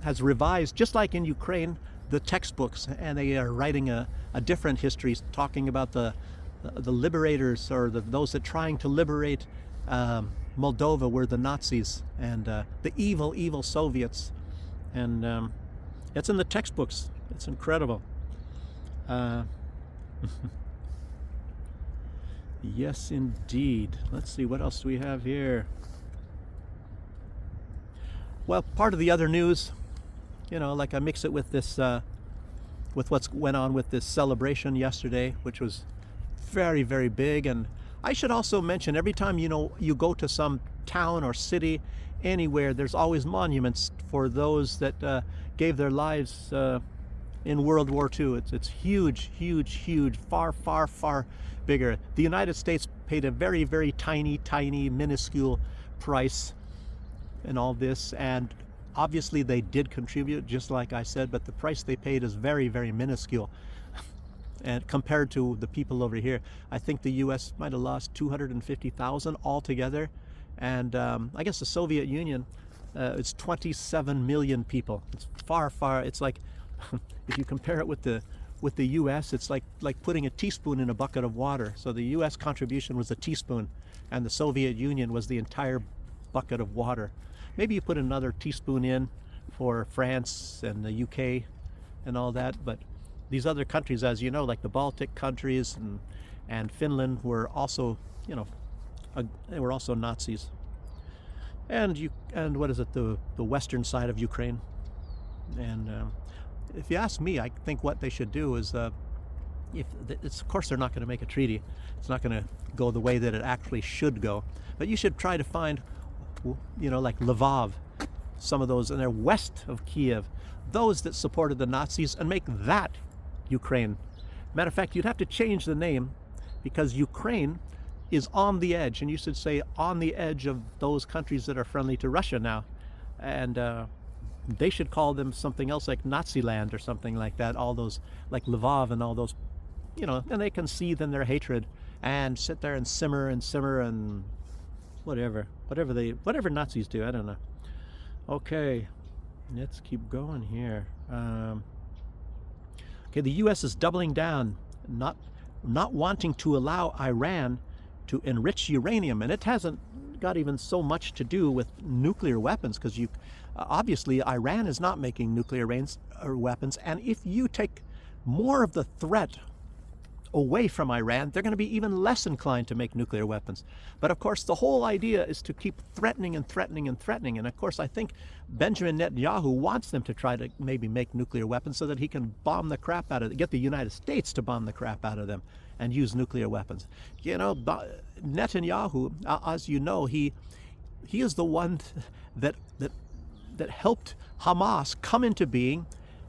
has revised, just like in Ukraine, the textbooks, and they are writing a different history, talking about the liberators, or those that trying to liberate Moldova were the Nazis and the evil Soviets. And it's in the textbooks. It's incredible. Yes, indeed. Let's see, what else do we have here? Well, part of the other news, like I mix it with this, with what's went on with this celebration yesterday, which was very, very big. And I should also mention, every time you go to some town or city, anywhere, there's always monuments for those that gave their lives in World War II. It's huge, huge, huge, far, far, far bigger. The United States paid a very, very tiny, tiny, minuscule price in all this, and obviously they did contribute, just like I said, but the price they paid is very, very minuscule. And compared to the people over here, I think the U.S. might have lost 250,000 altogether, and I guess the Soviet Union, it's 27 million people. It's far, far. It's like if you compare it with the U.S., it's like putting a teaspoon in a bucket of water. So the U.S. contribution was a teaspoon, and the Soviet Union was the entire bucket of water. Maybe you put another teaspoon in for France and the UK and all that, but these other countries, as you know, like the Baltic countries and Finland, were also, they were also Nazis. And what is it, the western side of Ukraine. And if you ask me, I think what they should do is, of course they're not going to make a treaty. It's not going to go the way that it actually should go. But you should try to find, like Lvov, some of those, and they're west of Kiev, those that supported the Nazis, and make that Ukraine. Matter of fact, you'd have to change the name, because Ukraine is on the edge, and you should say on the edge of those countries that are friendly to Russia now. And they should call them something else, like Nazi land or something like that, all those, like Lvov and all those, and they can seethe in their hatred and sit there and simmer and whatever Nazis do. I don't know. Okay, let's keep going here. Okay, the U.S. is doubling down, not wanting to allow Iran to enrich uranium, and it hasn't got even so much to do with nuclear weapons, because obviously Iran is not making nuclear weapons, and if you take more of the threat away from Iran, they're going to be even less inclined to make nuclear weapons. But of course, the whole idea is to keep threatening and threatening and threatening. And of course, I think Benjamin Netanyahu wants them to try to maybe make nuclear weapons so that he can bomb the crap out of them, get the United States to bomb the crap out of them and use nuclear weapons. Netanyahu, as you know, he is the one that helped Hamas come into being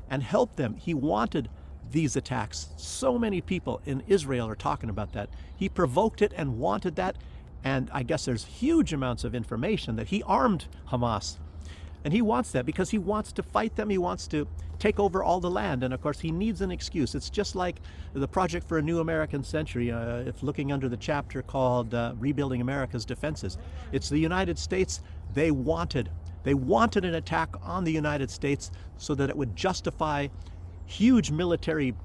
and help them. He wanted these attacks. So many people in Israel are talking about that. He provoked it and wanted that, and I guess there's huge amounts of information that he armed Hamas. And he wants that because he wants to fight them. He wants to take over all the land, and of course he needs an excuse. It's just like the Project for a New American Century, if looking under the chapter called Rebuilding America's Defenses. It's the United States. They wanted an attack on the United States so that it would justify huge military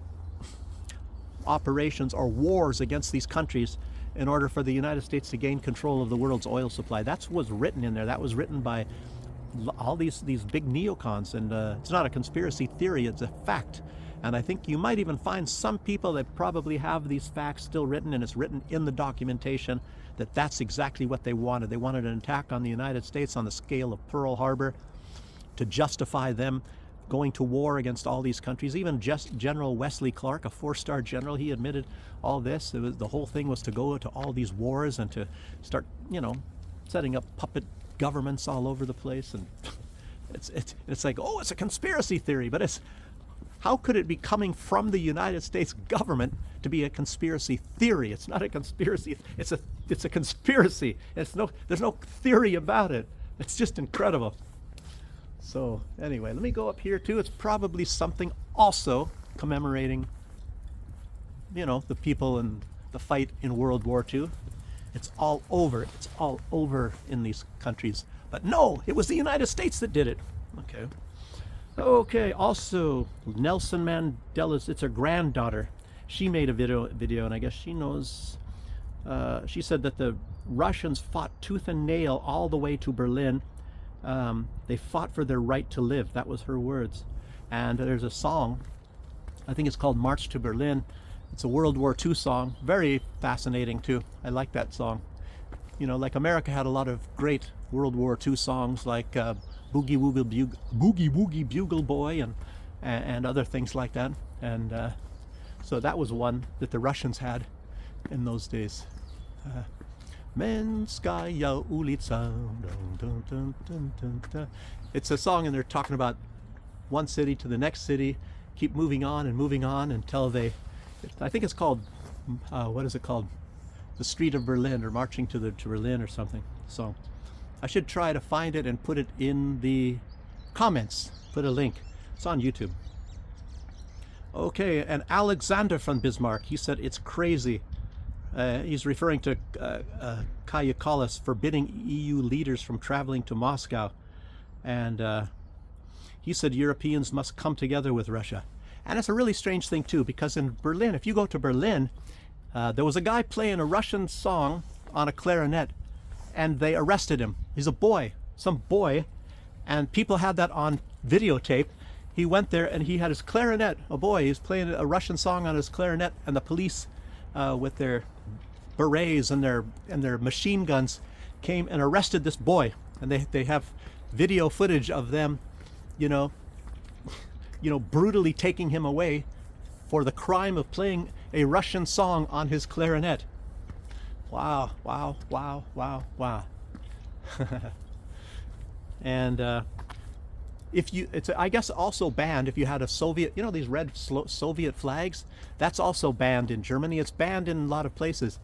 operations or wars against these countries in order for the United States to gain control of the world's oil supply. That's what's written in there. That was written by all these big neocons, and it's not a conspiracy theory, it's a fact. And I think you might even find some people that probably have these facts still written, and it's written in the documentation that that's exactly what they wanted. They wanted an attack on the United States on the scale of Pearl Harbor to justify them going to war against all these countries. Even just General Wesley Clark, a 4-star general, he admitted all this. The whole thing was to go to all these wars and to start, setting up puppet governments all over the place. And it's like, oh, it's a conspiracy theory, but how could it be coming from the United States government to be a conspiracy theory? It's not a conspiracy. It's a conspiracy. There's no theory about it. It's just incredible. So anyway, let me go up here too. It's probably something also commemorating, the people in the fight in World War II. It's all over. It's all over in these countries. But no, it was the United States that did it. Okay. Also, Nelson Mandela's, it's her granddaughter. She made a video, and I guess she knows. She said that the Russians fought tooth and nail all the way to Berlin. They fought for their right to live. That was her words. And there's a song, I think it's called March to Berlin. It's a World War II song. Very fascinating too. I like that song. You know, like America had a lot of great World War II songs like Boogie Woogie Bugle Boy and other things like that. And so that was one that the Russians had in those days. Menskaya Ulica. It's a song, and they're talking about one city to the next city, keep moving on until they, I think it's called, what is it called? The Street of Berlin, or Marching to Berlin or something. So I should try to find it and put it in the comments, put a link. It's on YouTube. Okay, and Alexander from Bismarck, he said it's crazy. He's referring to Kaja Kallas forbidding EU leaders from traveling to Moscow. And he said Europeans must come together with Russia. And it's a really strange thing too, because in Berlin, if you go to Berlin, there was a guy playing a Russian song on a clarinet, and they arrested him. He's a boy, some boy, and people had that on videotape. He went there and he had his clarinet, a boy, he's playing a Russian song on his clarinet, and the police with their berets and their machine guns came and arrested this boy. And they have video footage of them, you know, brutally taking him away for the crime of playing a Russian song on his clarinet. Wow, wow, wow, wow, wow. And it's I guess also banned if you had a Soviet, you know, these red Soviet flags, that's also banned in Germany. It's banned in a lot of places.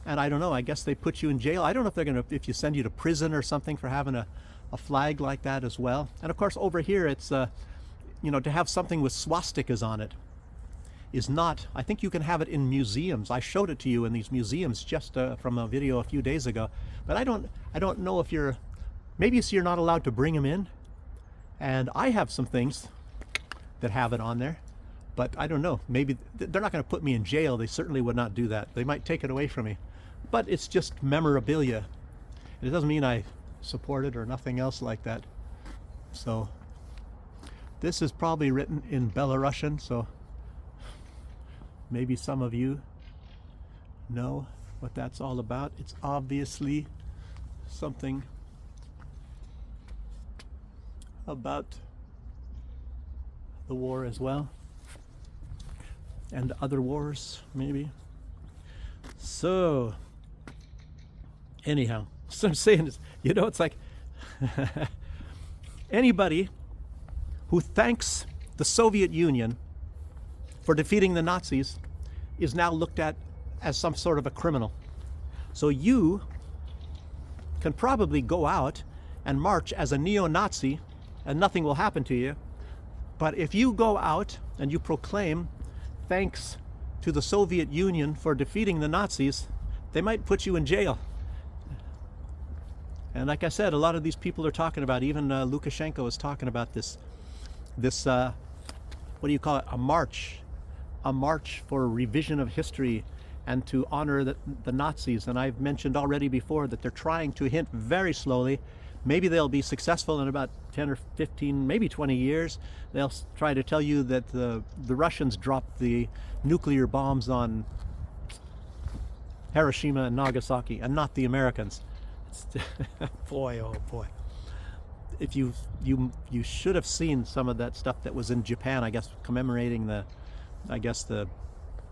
And I don't know, I guess they put you in jail. I don't know if they're going to, if you send you to prison or something for having a flag like that as well. And of course over here it's, you know, to have something with swastikas on it is not, I think you can have it in museums. I showed it to you in these museums just from a video a few days ago. But I don't know if you're, maybe so you're not allowed to bring them in. And I have some things that have it on there, but I don't know, maybe they're not going to put me in jail. They certainly would not do that. They might take it away from me, but it's just memorabilia. It doesn't mean I support it or nothing else like that. So this is probably written in Belarusian, so maybe some of you know what that's all about. It's obviously something about the war as well, and other wars maybe. So anyhow, so I'm saying is, you know, it's like anybody who thanks the Soviet Union for defeating the Nazis is now looked at as some sort of a criminal. So you can probably go out and march as a neo-Nazi and nothing will happen to you. But if you go out and you proclaim thanks to the Soviet Union for defeating the Nazis, they might put you in jail. And like I said, a lot of these people are talking about, even Lukashenko is talking about this what do you call it, a march for a revision of history and to honor the Nazis. And I've mentioned already before that they're trying to hint very slowly. Maybe they'll be successful in about 10 or 15, maybe 20 years. They'll try to tell you that the Russians dropped the nuclear bombs on Hiroshima and Nagasaki and not the Americans. Boy, oh boy. If you should have seen some of that stuff that was in Japan, I guess, commemorating this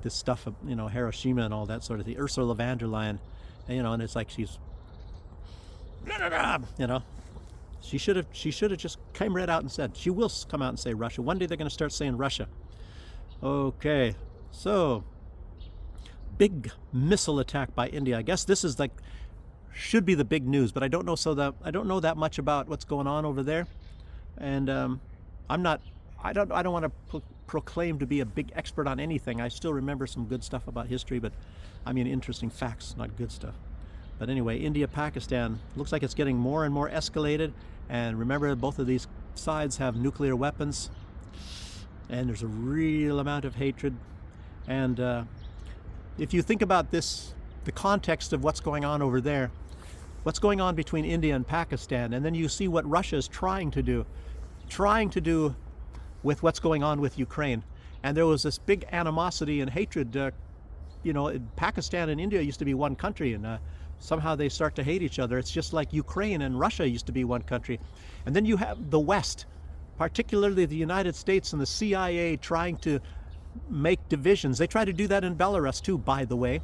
stuff of, you know, Hiroshima and all that sort of thing. Ursula von der Leyen, you know, and it's like she's, you know, she should have just came right out and said, she will come out and say Russia. One day they're going to start saying Russia. Okay, so big missile attack by India. I guess this is like, should be the big news, but I don't know that much about what's going on over there, and I don't want to proclaim to be a big expert on anything. I still remember some good stuff about history, but I mean interesting facts, not good stuff. But anyway, India, Pakistan, looks like it's getting more and more escalated. And remember, both of these sides have nuclear weapons. And there's a real amount of hatred. And if you think about this, the context of what's going on over there, what's going on between India and Pakistan, and then you see what Russia is trying to do with what's going on with Ukraine. And there was this big animosity and hatred. You know, Pakistan and India used to be one country, and somehow they start to hate each other. It's just like Ukraine and Russia used to be one country. And then you have the West, particularly the United States and the CIA, trying to make divisions. They try to do that in Belarus too, by the way,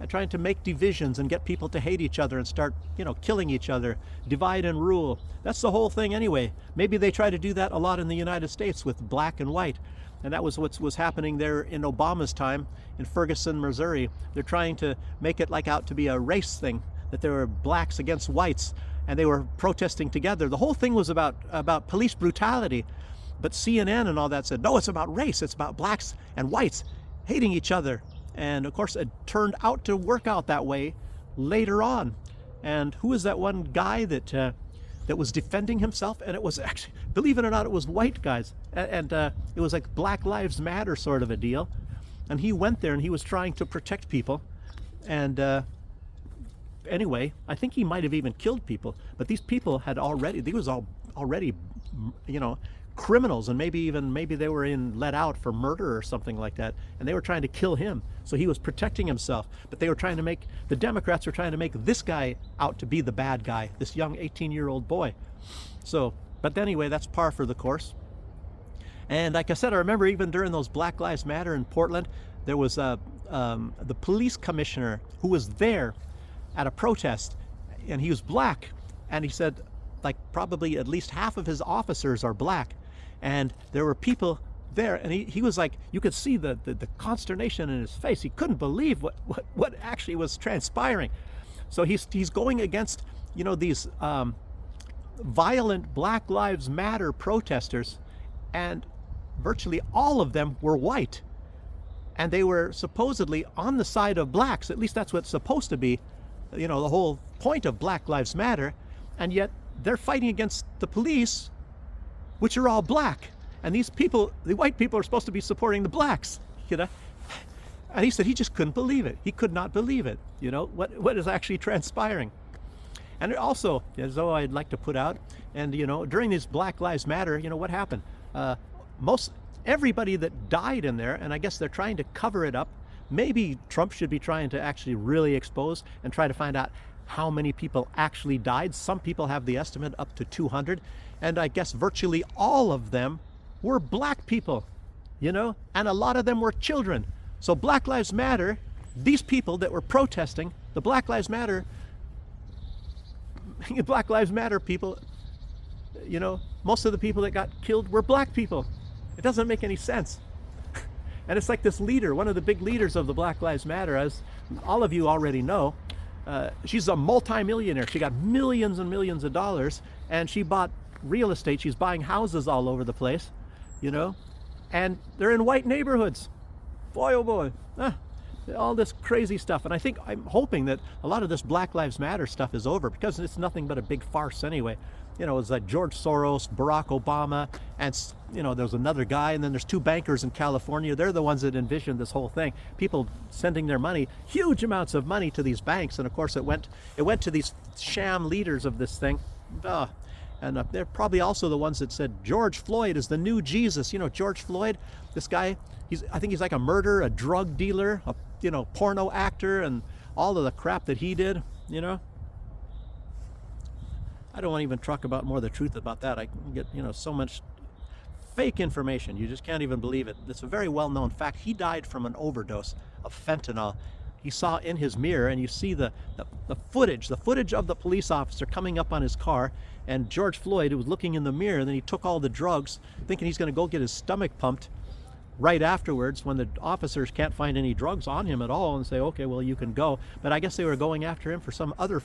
trying to make divisions and get people to hate each other and start, killing each other, divide and rule. That's the whole thing anyway. Maybe they try to do that a lot in the United States with black and white. And that was what was happening there in Obama's time in Ferguson, Missouri. They're trying to make it like out to be a race thing, that there were blacks against whites, and they were protesting together. The whole thing was about police brutality. But CNN and all that said, no, it's about race. It's about blacks and whites hating each other. And of course, it turned out to work out that way later on. And who is that one guy that was defending himself? And it was actually, believe it or not, it was white guys. And it was like Black Lives Matter sort of a deal. And he went there and he was trying to protect people. And anyway, I think he might have even killed people. But these people had already, they was already, criminals, and maybe they were let out for murder or something like that, and they were trying to kill him. So he was protecting himself, but the Democrats were trying to make this guy out to be the bad guy, this young 18-year-old boy. So, but anyway, that's par for the course. And like I said, I remember even during those Black Lives Matter in Portland, there was the police commissioner who was there at a protest, and he was black, and he said, like, probably at least half of his officers are black. And there were people there, and he was like, you could see the consternation in his face. He couldn't believe what actually was transpiring. So he's going against, these violent Black Lives Matter protesters, and virtually all of them were white. And they were supposedly on the side of blacks. At least that's what's supposed to be, the whole point of Black Lives Matter. And yet they're fighting against the police, which are all black. And these people, the white people, are supposed to be supporting the blacks, And he said he just couldn't believe it. He could not believe it, what is actually transpiring. And also, as though I'd like to put out, and during this Black Lives Matter, what happened? Everybody that died in there, and I guess they're trying to cover it up. Maybe Trump should be trying to actually really expose and try to find out how many people actually died. Some people have the estimate up to 200, and I guess virtually all of them were black people, and a lot of them were children. So Black Lives Matter, these people that were protesting, the Black Lives Matter people, most of the people that got killed were black people. It doesn't make any sense. And it's like this leader, one of the big leaders of the Black Lives Matter, as all of you already know, she's a multi-millionaire. She got millions and millions of dollars, and she bought real estate. She's buying houses all over the place, and they're in white neighborhoods. Boy, oh boy, all this crazy stuff. And I'm hoping that a lot of this Black Lives Matter stuff is over, because it's nothing but a big farce anyway. It's like George Soros, Barack Obama, and there's another guy, and then there's two bankers in California. They're the ones that envisioned this whole thing. People sending their money, huge amounts of money, to these banks, and of course it went to these sham leaders of this thing. And they're probably also the ones that said George Floyd is the new Jesus. George Floyd, this guy, I think he's like a murderer, a drug dealer, a porno actor, and all of the crap that he did. I don't want to even talk about more of the truth about that. I can get, so much fake information. You just can't even believe it. It's a very well-known fact. He died from an overdose of fentanyl. He saw in his mirror, and you see the footage of the police officer coming up on his car, and George Floyd was looking in the mirror, and then he took all the drugs, thinking he's going to go get his stomach pumped right afterwards, when the officers can't find any drugs on him at all, and say, okay, well, you can go. But I guess they were going after him for some other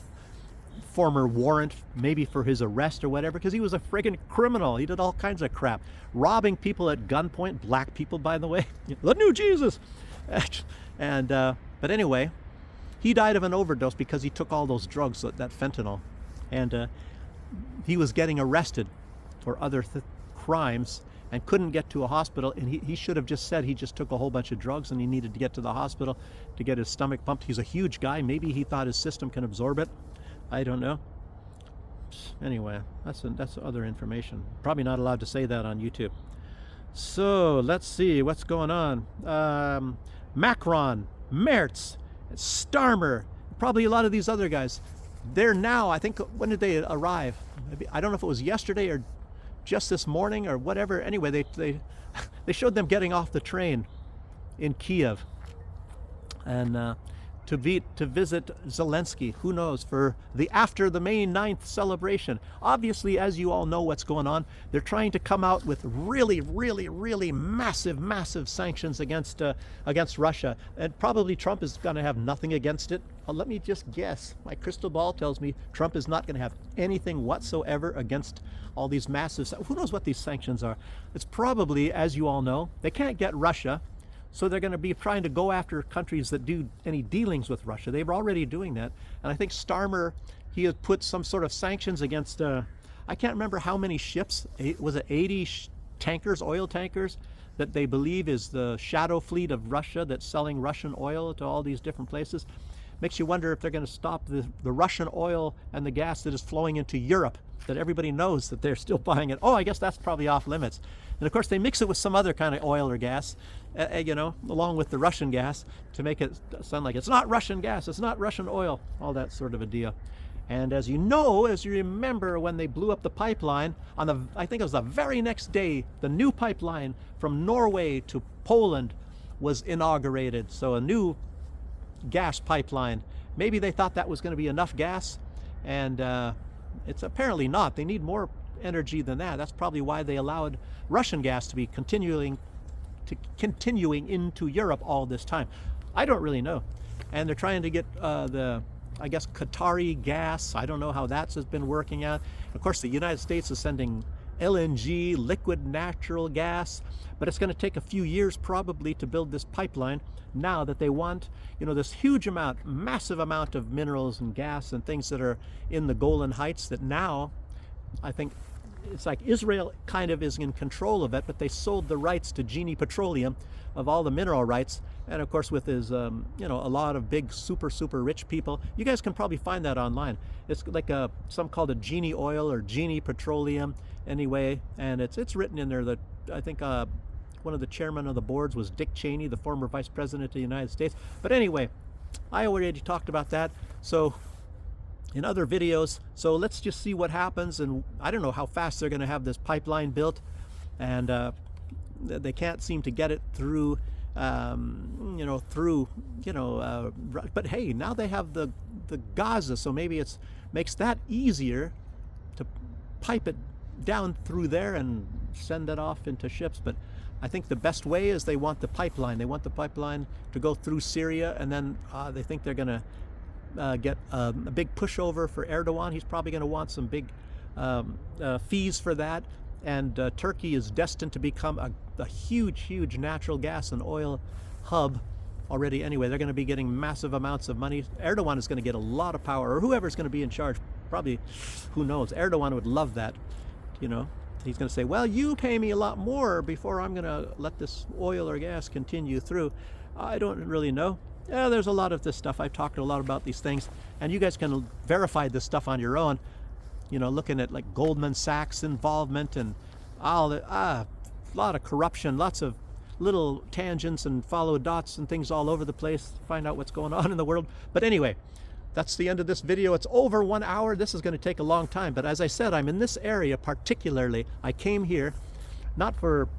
former warrant, maybe for his arrest or whatever, because he was a friggin' criminal. He did all kinds of crap, robbing people at gunpoint, black people, by the way, the new Jesus. And but anyway, he died of an overdose because he took all those drugs, that fentanyl, and he was getting arrested for other crimes and couldn't get to a hospital. And he should have just said he just took a whole bunch of drugs and he needed to get to the hospital to get his stomach pumped. He's a huge guy. Maybe he thought his system can absorb it. I don't know. Anyway, that's other information. Probably not allowed to say that on YouTube. So let's see what's going on. Macron, Merz, Starmer, probably a lot of these other guys. They're now, I think, when did they arrive? Maybe, I don't know if it was yesterday or just this morning or whatever. Anyway, they showed them getting off the train in Kiev and to visit Zelensky, who knows, for the after the May 9th celebration. Obviously, as you all know what's going on, they're trying to come out with really, really, really massive sanctions against Russia. And probably Trump is going to have nothing against it. Let me just guess. My crystal ball tells me Trump is not going to have anything whatsoever against all these massive, who knows what these sanctions are. It's probably, as you all know, they can't get Russia. So they're going to be trying to go after countries that do any dealings with Russia. They were already doing that. And I think Starmer, he had put some sort of sanctions against, I can't remember how many ships, was it 80 tankers, oil tankers, that they believe is the shadow fleet of Russia that's selling Russian oil to all these different places. Makes you wonder if they're going to stop the Russian oil and the gas that is flowing into Europe, that everybody knows that they're still buying it. Oh, I guess that's probably off limits. And of course, they mix it with some other kind of oil or gas, you know, along with the Russian gas to make it sound like it's not Russian gas, it's not Russian oil, all that sort of a deal. And as you know, as you remember, when they blew up the pipeline on the, I think it was the very next day, the new pipeline from Norway to Poland was inaugurated. So a new gas pipeline. Maybe they thought that was going to be enough gas, and it's apparently not. They need more energy than that. That's probably why they allowed Russian gas to be continuing into Europe all this time. I don't really know. And they're trying to get I guess, Qatari gas. I don't know how that's been working out. Of course, the United States is sending LNG, liquid natural gas, but it's going to take a few years probably to build this pipeline now that they want, you know, this huge amount, massive amount of minerals and gas and things that are in the Golan Heights that now, I think, it's like Israel kind of is in control of it, but they sold the rights to Genie Petroleum of all the mineral rights. And of course, with his, you know, a lot of big, super rich people. You guys can probably find that online. It's like some called a Genie Oil or Genie Petroleum anyway. And it's written in there that I think one of the chairmen of the boards was Dick Cheney, the former vice president of the United States. But anyway, I already talked about that. So in other videos, so let's just see what happens. And I don't know how fast they're going to have this pipeline built. And they can't seem to get it through, you know, but hey, now they have the Gaza, so maybe it makes that easier to pipe it down through there and send it off into ships. But I think the best way is they want the pipeline. They want the pipeline to go through Syria, and then they think they're going to get a big pushover for Erdogan. He's probably going to want some big fees for that. And Turkey is destined to become a huge natural gas and oil hub already anyway. They're going to be getting massive amounts of money. Erdogan is going to get a lot of power, or whoever's going to be in charge, probably, who knows. Erdogan would love that, you know. He's going to say, well, you pay me a lot more before I'm going to let this oil or gas continue through. I don't really know. Yeah, there's a lot of this stuff. I've talked a lot about these things, and you guys can verify this stuff on your own. You know, looking at like Goldman Sachs involvement and all the, a lot of corruption, lots of little tangents and follow dots and things all over the place to find out what's going on in the world. But anyway, that's the end of this video. It's over 1 hour. This is going to take a long time. But as I said, I'm in this area particularly. I came here not for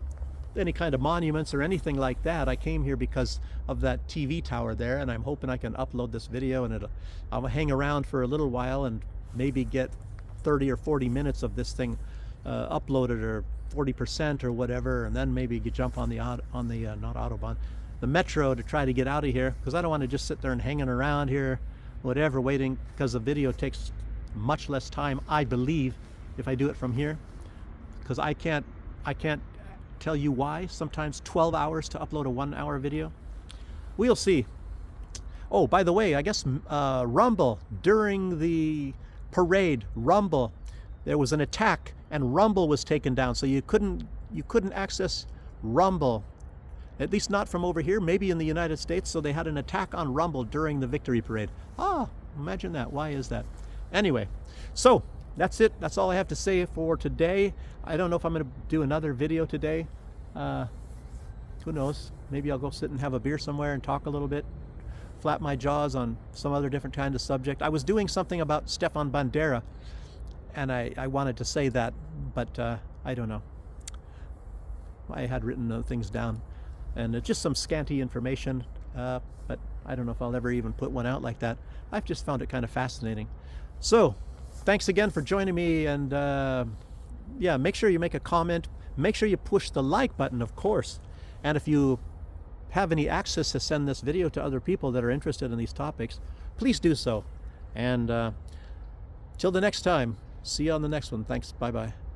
any kind of monuments or anything like that. I came here because of that TV tower there, and I'm hoping I can upload this video, and I'll hang around for a little while and maybe get 30 or 40 minutes of this thing uploaded, or 40% or whatever, and then maybe you jump on the not Autobahn, the metro, to try to get out of here, because I don't want to just sit there and hanging around here, whatever, waiting, because the video takes much less time, I believe, if I do it from here, because I can't tell you why. Sometimes 12 hours to upload a 1 hour video. We'll see. Oh, by the way, I guess Rumble, during the parade, Rumble, there was an attack and Rumble was taken down, so you couldn't access Rumble, at least not from over here, maybe in the United States. So they had an attack on Rumble during the victory parade. Imagine that. Why is that? Anyway, so that's it. That's all I have to say for today. I don't know if I'm going to do another video today. Who knows? Maybe I'll go sit and have a beer somewhere and talk a little bit. flap my jaws on some other different kind of subject. I was doing something about Stefan Bandera, and I wanted to say that, but I don't know. I had written things down, and it's just some scanty information, but I don't know if I'll ever even put one out like that. I've just found it kind of fascinating. So, thanks again for joining me, and yeah, make sure you make a comment. Make sure you push the like button, of course. And if you have any access to send this video to other people that are interested in these topics, please do so. And till the next time, see you on the next one. Thanks. Bye-bye.